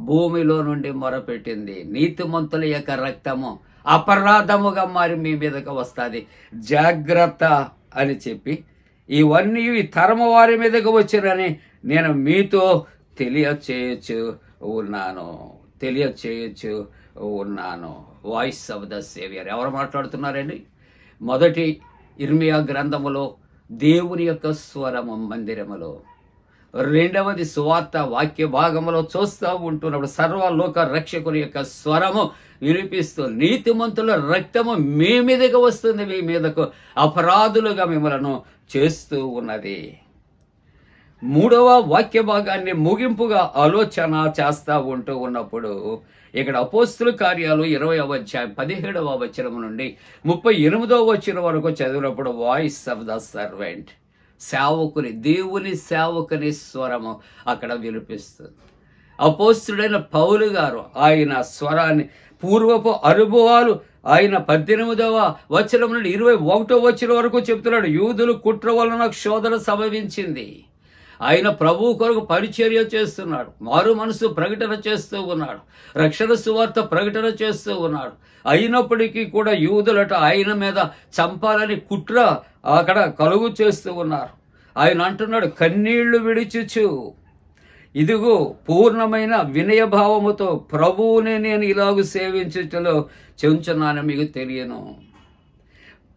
భూమిలో నుండి మొరపెట్టింది. నీతిమంతుల యొక్క రక్తము అపరాధముగా మారి మీ మీదకి వస్తుంది. జాగ్రత్త అని చెప్పి ఇవన్నీ ఈ తరమ వారి మీదకి వచ్చినని నేను మీతో తెలియచేయచ్చు ఉన్నాను. Voice of the saviour. ఎవరు మాట్లాడుతున్నారండి? మొదటి ఇర్మియా గ్రంథములో దేవుని యొక్క స్వరము మందిరములో, రెండవది సువార్త వాక్య భాగములో చూస్తూ ఉంటున్నప్పుడు సర్వలోక రక్షకుని యొక్క స్వరము వినిపిస్తూ నీతిమంతుల రక్తము మీ మీదకి వస్తుంది, మీ మీదకు అపరాధులుగా మిమ్మలను చేస్తూ ఉన్నది. మూడవ వాక్య భాగాన్ని ముగింపుగా ఆలోచన చేస్తూ ఉంటూ ఉన్నప్పుడు ఇక్కడ అపోస్తుల కార్యాలు 20వ అధ్యాయం 17వ వచనం నుండి 38వ వచనం వరకు చదివినప్పుడు వాయిస్ ఆఫ్ ద సర్వెంట్, సేవకుని, దేవుని సేవకుని స్వరము అక్కడ వినిపిస్తుంది. అపోస్తుడైన పౌలు గారు ఆయన స్వరాన్ని పూర్వపు అనుభవాలు ఆయన 18వ వచనం నుండి 21వ వచనం వరకు చెప్తున్నాడు. యూదులు కుట్ర వలన శోధన సంభవించింది. ఆయన ప్రభువు కొరకు పరిచర్య చేస్తున్నాడు, మారు మనసు ప్రకటన చేస్తూ ఉన్నాడు, రక్షణ సువార్త ప్రకటన చేస్తూ ఉన్నాడు. అయినప్పటికీ కూడా యూదులట ఆయన మీద చంపాలని కుట్ర అక్కడ కలుగు చేస్తూ ఉన్నారు. ఆయన అంటున్నాడు, కన్నీళ్లు విడిచుచు ఇదిగో పూర్ణమైన వినయభావముతో ప్రభువుని నేను ఇలాగూ సేవించుటలో చెంచున్నాను, మీకు తెలియను.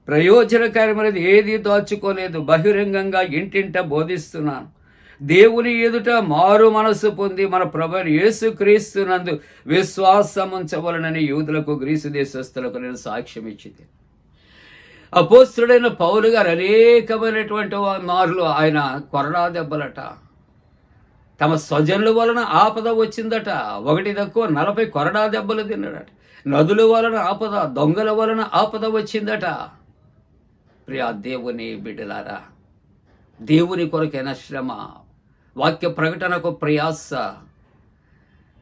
ప్రయోజనకరమైనది ఏది దాచుకోలేదు, బహిరంగంగా ఇంటింట బోధిస్తున్నాను. దేవుని ఎదుట మారు మనసు పొంది మన ప్రభువైన యేసుక్రీస్తునందు విశ్వాసముంచవలనని యూదులకు, గ్రీసు దేశస్థులకు నేను సాక్ష్యం ఇచ్చింది. అపోస్తుడైన పౌలు గారు అనేకమైనటువంటి మార్లు ఆయన కొరడా దెబ్బలట, తమ స్వజనుల వలన ఆపద వచ్చిందట. 1 తక్కువ 40 కొరడా దెబ్బలు తిన్నాడట. నదుల వలన ఆపద, దొంగల వలన ఆపద వచ్చిందట. ప్రియా దేవుని బిడ్డలారా, దేవుని కొరకైన శ్రమ, వాక్య ప్రకటనకు ప్రయాస,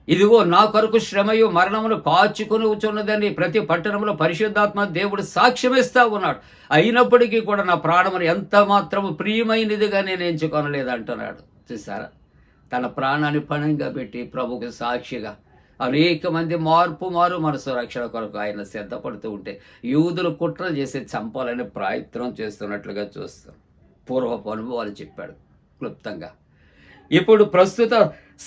ఇదిగో నా కొరకు శ్రమయు మరణమును కాచుకుని కూర్చున్నదని ప్రతి పట్టణంలో పరిశుద్ధాత్మ దేవుడు సాక్ష్యమిస్తా ఉన్నాడు. అయినప్పటికీ కూడా నా ప్రాణమును ఎంత మాత్రము ప్రియమైనదిగా నేను ఎంచుకొనలేదు అంటున్నాడు. చూసారా, తన ప్రాణాన్ని పణంగా పెట్టి ప్రభుకు సాక్షిగా అనేక మంది మారు మనసు రక్షణ కొరకు ఆయన సిద్ధపడుతూ ఉంటే యూదులు కుట్ర చేసి చంపాలని ప్రయత్నం చేస్తున్నట్లుగా చూస్తాం. పూర్వపు అనుభవాలు చెప్పాడు క్లుప్తంగా. ఇప్పుడు ప్రస్తుత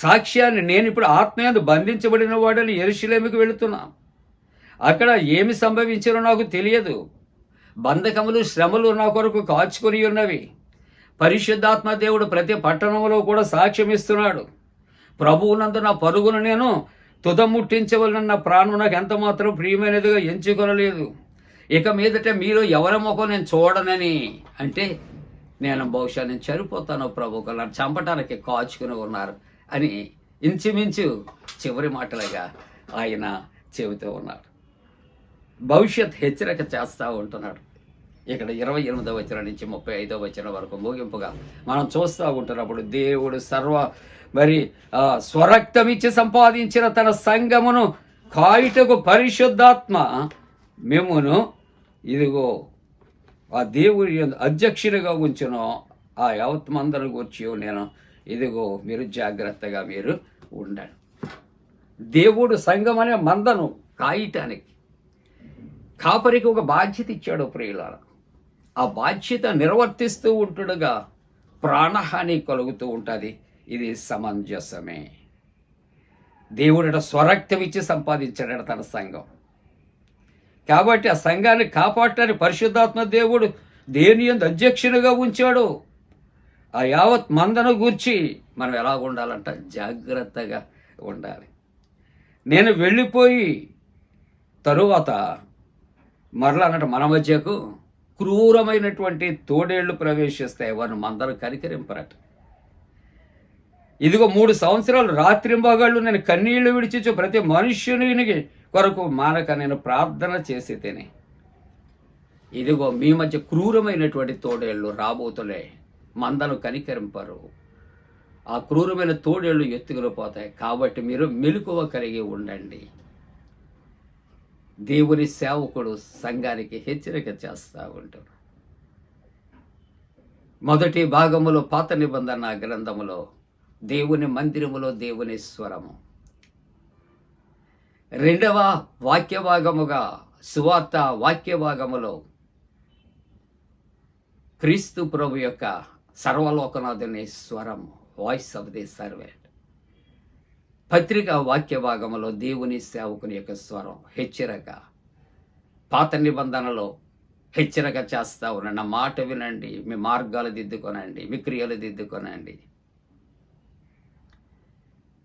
సాక్ష్యాన్ని, నేను ఇప్పుడు ఆత్మయందు బంధించబడిన వాడని యెరూషలేముకు వెళుతున్నాను. అక్కడ ఏమి సంభవించారో నాకు తెలియదు. బంధకములు, శ్రమలు నా కొరకు కాచుకొని ఉన్నవి. పరిశుద్ధాత్మ దేవుడు ప్రతి పట్టణంలో కూడా సాక్ష్యం ఇస్తున్నాడు. ప్రభువునందు నా పరుగును నేను తుదముట్టించవలన ప్రాణం నాకు ఎంత మాత్రం ప్రియమైనదిగా ఎంచుకొనలేదు. ఇక మీదట మీరు ఎవరి ముఖం నేను చూడనని అంటే నేను బహుశా నేను చనిపోతాను, ప్రభువుకు నన్ను చంపటానికి కాచుకుని ఉన్నారు అని ఇంచుమించు చివరి మాటలుగా ఆయన చెబుతూ ఉన్నాడు. భవిష్యత్ హెచ్చరిక చేస్తూ ఉంటున్నాడు. ఇక్కడ 28వ వచనం నుంచి 35వ వచనం వరకు ముగింపుగా మనం చూస్తూ ఉంటున్నప్పుడు దేవుడు స్వరక్తమిచ్చి సంపాదించిన తన సంఘమును కాయుటకు పరిశుద్ధాత్మ మిమ్మును ఇదిగో ఆ దేవుడి అధ్యక్షునిగా ఉంచును. ఆ యావత్మందరి గురించి నేను ఇదిగో మీరు జాగ్రత్తగా మీరు ఉండండి. దేవుడు సంఘం అనే మందను కాయటానికి, కాపరికి ఒక బాధ్యత ఇచ్చాడు ప్రియులారా. ఆ బాధ్యత నిర్వర్తిస్తూ ఉంటుండగా ప్రాణహాని కలుగుతూ ఉంటుంది. ఇది సమంజసమే. దేవుడట స్వరక్తం ఇచ్చి సంపాదించాడట తన సంఘం. కాబట్టి ఆ సంఘాన్ని కాపాడటానికి పరిశుద్ధాత్మ దేవుడు దేని యందు అధ్యక్షునిగా ఉంచాడు. ఆ యావత్ మందను గూర్చి మనం ఎలా ఉండాలంట? జాగ్రత్తగా ఉండాలి. నేను వెళ్ళిపోయి తరువాత మరలా అన్నట్టు మన మధ్యకు క్రూరమైనటువంటి తోడేళ్లు ప్రవేశిస్తాయి, వారిని మందరు కనికరింపరట. ఇదిగో 3 సంవత్సరాలు రాత్రింబగళ్ళు నేను కన్నీళ్లు విడిచి ప్రతి మనుష్యునికి కొరకు మానక నేను ప్రార్థన చేసి తిని, ఇదిగో మీ మధ్య క్రూరమైనటువంటి తోడేళ్లు రాబోతులే, మందను కనికరింపరు. ఆ క్రూరమైన తోడేళ్లు ఎత్తుకుని పోతాయి. కాబట్టి మీరు మెలకువ కలిగి ఉండండి. దేవుని సేవకుడు సంఘానికి హెచ్చరిక చేస్తూ ఉంటాడు. మొదటి భాగములో పాత నిబంధన గ్రంథములో దేవుని మందిరములో దేవుని స్వరము, రెండవ వాక్య భాగముగా సువార్త వాక్య భాగములో క్రీస్తు ప్రభు యొక్క సర్వలోకనాథుని స్వరము, వాయిస్ ఆఫ్ ది సర్వెంట్. పత్రిక వాక్య భాగములో దేవుని సేవకుని యొక్క స్వరం, హెచ్చరిక. పాత నిబంధనలో హెచ్చరిక చేస్తా ఉన్నాడు, నా మాట వినండి, మీ మార్గాలు దిద్దుకొనండి, మీ క్రియలు దిద్దుకొనండి.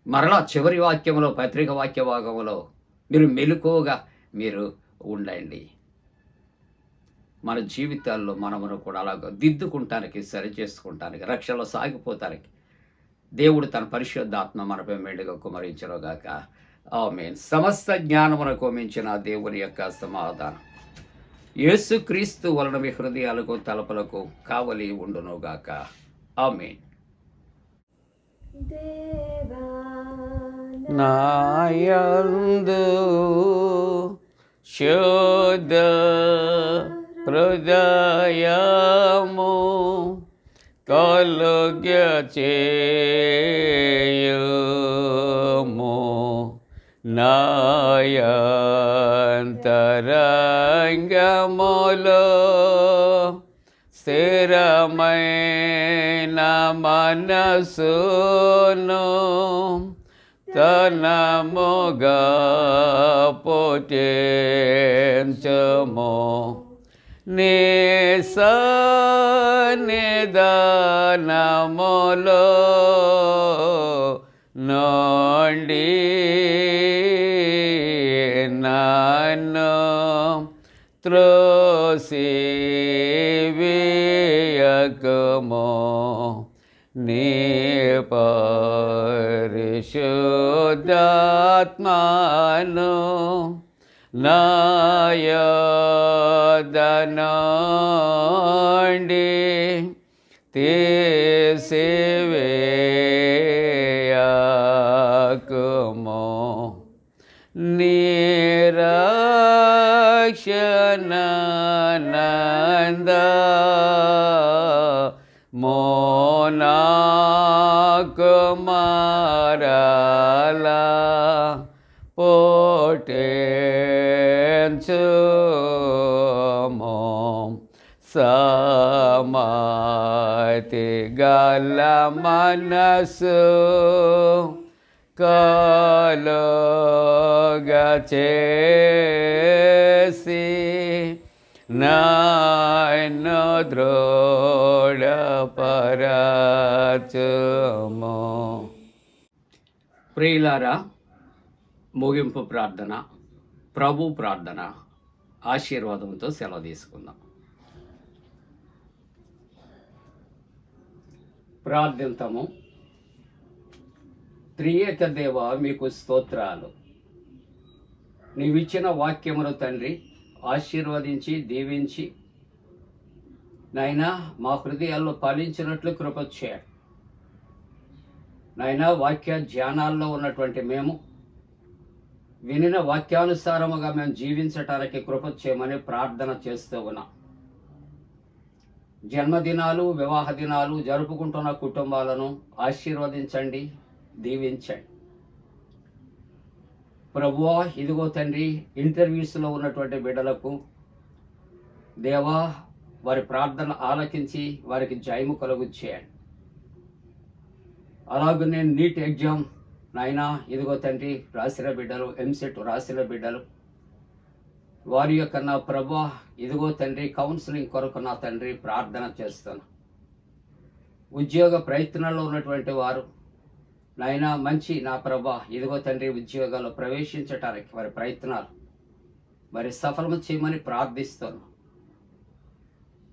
మరలా చివరి వాక్యములో పత్రిక వాక్య భాగములో మీరు మెలకువగా మీరు ఉండండి. మన జీవితాల్లో మనమును కూడా అలాగ దిద్దుకుంటానికి, సరి చేసుకుంటానికి, రక్షణలో సాగిపోతానికి దేవుడు తన పరిశుద్ధాత్మ మనపై మెండుగా కుమరించునుగాక. ఆమేన్. సమస్త జ్ఞానమునకు మించిన దేవుని యొక్క సమాధానం యేసుక్రీస్తు వలన మీ హృదయాలకు తలపులకు కావలి ఉండునుగాక. ఆమేన్. దేవా నాయందు శుద్ధ హృదయము కలుగ చేయుము, నాయంతరంగములో స్థిరమైన మనసును తనముగా పుట్టించుము, నీ సన్నిధానములో నుండి నన్ను త్రోసివేయకుము, నీ పరిశుద్ధాత్మను నా యొద్ద నుండి తీసివేయకుము, నిరక్షణానంద మోనాకు మారలా పుట్టించుము, సమాతి గల మనసు కలుగ చేసి నన్ను దృఢపరచుము. ప్రియులారా, ముగింపు ప్రార్థన, ప్రభు ప్రార్థన ఆశీర్వాదంతో సెలవు తీసుకుందాం. ప్రార్థింతము. త్రియేక దేవ, మీకు స్తోత్రాలు. నీవిచ్చిన వాక్యమును తండ్రి ఆశీర్వదించి దీవించి నాయనా మా హృదయాల్లో పాలించినట్లు కృప చేయండి. నాయనా వాక్య ధ్యానాల్లో ఉన్నటువంటి మేము వినిన వాక్యానుసారముగా మేము జీవించటానికి కృప చేయమని ప్రార్థన చేస్తూ ఉన్నాం. జన్మదినాలు, వివాహ దినాలు జరుపుకుంటున్న కుటుంబాలను ఆశీర్వదించండి, దీవించండి. ప్రభువా, ఇదిగో తండ్రి, ఇంటర్వ్యూస్లో ఉన్నటువంటి బిడ్డలకు దేవా వారి ప్రార్థన ఆలకించి వారికి జయము కలుగు చేయండి. అలాగనే నీట్ ఎగ్జామ్ నాయనా ఇదిగో తండ్రి రాసిన బిడ్డలు, ఎంసెట్ రాసిన బిడ్డలు, వారి యొక్క నా ప్రభువా ఇదిగో తండ్రి కౌన్సిలింగ్ కొరకు నా తండ్రి ప్రార్థన చేస్తాను. ఉద్యోగ ప్రయత్నాల్లో ఉన్నటువంటి వారు నాయనా మంచి నా ప్రభా ఇదిగో తండ్రి ఉద్యోగాల్లో ప్రవేశించటానికి వారి ప్రయత్నాలు మరి సఫలం చేయమని ప్రార్థిస్తాను.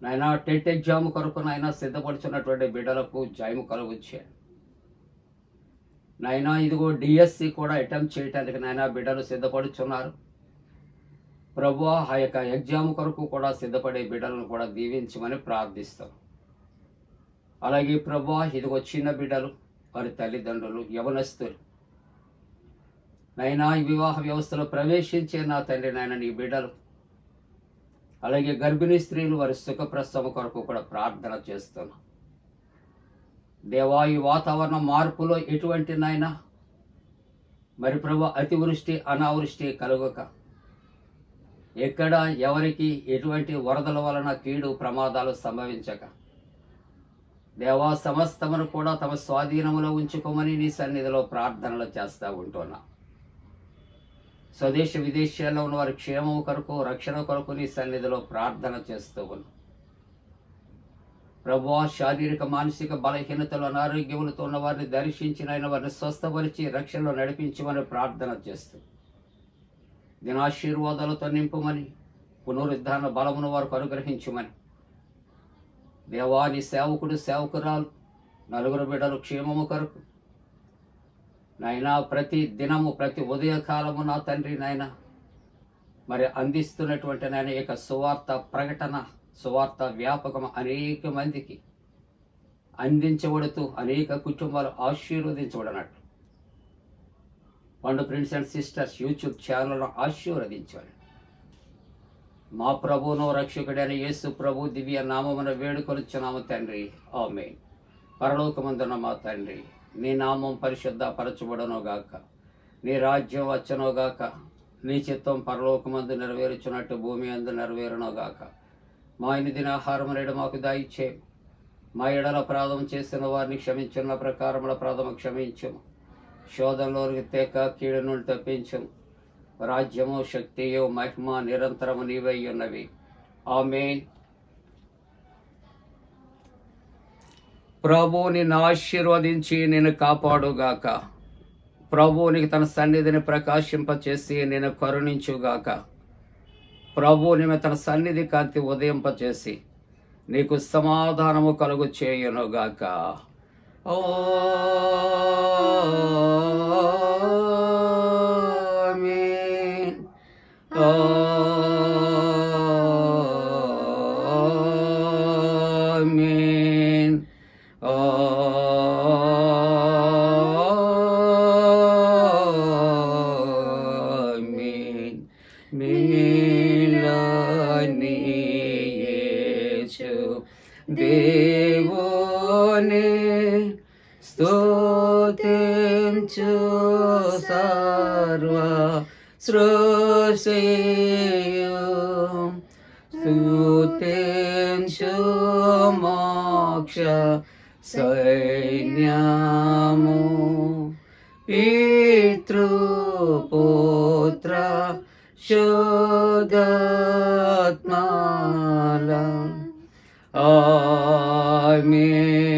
నాయనా టెట్ ఎగ్జామ్ కొరకు నాయనా సిద్ధపడుచున్నటువంటి బిడ్డలకు జయము కలుగుచ్చే. నాయనా ఇదిగో డిఎస్సి కూడా అటెంప్ట్ చేయటానికి నాయనా బిడ్డలు సిద్ధపడుచున్నారు. ప్రభువా ఆ యొక్క ఎగ్జామ్ కొరకు కూడా సిద్ధపడే బిడ్డలను కూడా దీవించమని ప్రార్థిస్తాం. అలాగే ప్రభువా ఇదిగో చిన్న బిడ్డలు, వారి తల్లిదండ్రులు, యవనస్తులు నైనా ఈ వివాహ వ్యవస్థలో ప్రవేశించే నా తండ్రి నాయన నీ బిడ్డలు, అలాగే గర్భిణీ స్త్రీలు వారి సుఖప్రసవం కొరకు కూడా ప్రార్థన చేస్తున్నాం. దేవా, ఈ వాతావరణ మార్పులో ఎటువంటి నాయన మరి ప్రభు అతివృష్టి అనావృష్టి కలుగక, ఎక్కడ ఎవరికి ఎటువంటి వరదల వలన కీడు ప్రమాదాలు సంభవించక, దేవా సమస్తమును కూడా తమ స్వాధీనములో ఉంచుకోమని నీ సన్నిధిలో ప్రార్థనలు చేస్తూ ఉంటున్నా. స్వదేశ విదేశాల్లో ఉన్న వారి క్షేమం కొరకు, రక్షణ కొరకు నీ సన్నిధిలో ప్రార్థన చేస్తూ ఉన్నాం. ప్రభువా, శారీరక మానసిక బలహీనతలు అనారోగ్యములతో ఉన్న వారిని దర్శించిన ఆయన వారిని స్వస్థపరిచి రక్షణలో నడిపించమని ప్రార్థన చేస్తూ, దినాశీర్వాదాలతో నింపమని, పునరుద్ధాన బలమును వారికి అనుగ్రహించమని, దేవాని సేవకుడు సేవకురాలు నలుగురు బిడ్డలు క్షేమము కొరకు నాయనా ప్రతి దినము ప్రతి ఉదయకాలము నా తండ్రి నాయన మరి అందిస్తున్నటువంటి నాయన యొక్క సువార్త ప్రకటన, సువార్త వ్యాపకం అనేక మందికి అందించబడుతూ అనేక కుటుంబాలు ఆశీర్వదించబడినట్లు పండు ఫ్రెండ్స్ అండ్ సిస్టర్స్ యూట్యూబ్ ఛానల్ను ఆశీర్వదించాలి. మా ప్రభువును రక్షకుడైన యేసు ప్రభు దివ్య నామమున వేడుకొలుచున్నాము తండ్రి, ఆమేన్. పరలోకమందున్న మా తండ్రి, నీ నామం పరిశుద్ధ పరచబడనుగాక, నీ రాజ్యం వచ్చనుగాక, నీ చిత్తం పరలోకమందు నెరవేర్చున్నట్టు భూమి అందు నెరవేరునుగాక. మా దిన ఆహారం నేడు మాకు దయచే, మా ఎడల అపరాధం చేసిన వారిని క్షమించున్న ప్రకారముల అపరాధము క్షమించము, శోధనలోనికి తేక కీడు నుండి తప్పించము. రాజ్యము శక్తియు మహిమ నిరంతరము నీవై ఉన్నవి, ఆమేన్. ప్రభువు నిన్ను ఆశీర్వదించి నిన్ను కాపాడుగాక. ప్రభువు నీకు తన సన్నిధిని ప్రకాశింపచేసి నేను కరుణించుగాక. ప్రభువు నీవు తన సన్నిధి కాంతి ఉదయింపచేసి నీకు సమాధానము కలుగు చేయునుగాక. ఆమేన్. ఆమేన్. ఆమేన్. మేలాని యేసు దేవుని స్తుతించు సర్వ సృష్టియు, స్తుతించు మోక్ష సైన్యము, పితృపుత్ర శుద్ధాత్మల. ఆమేన్.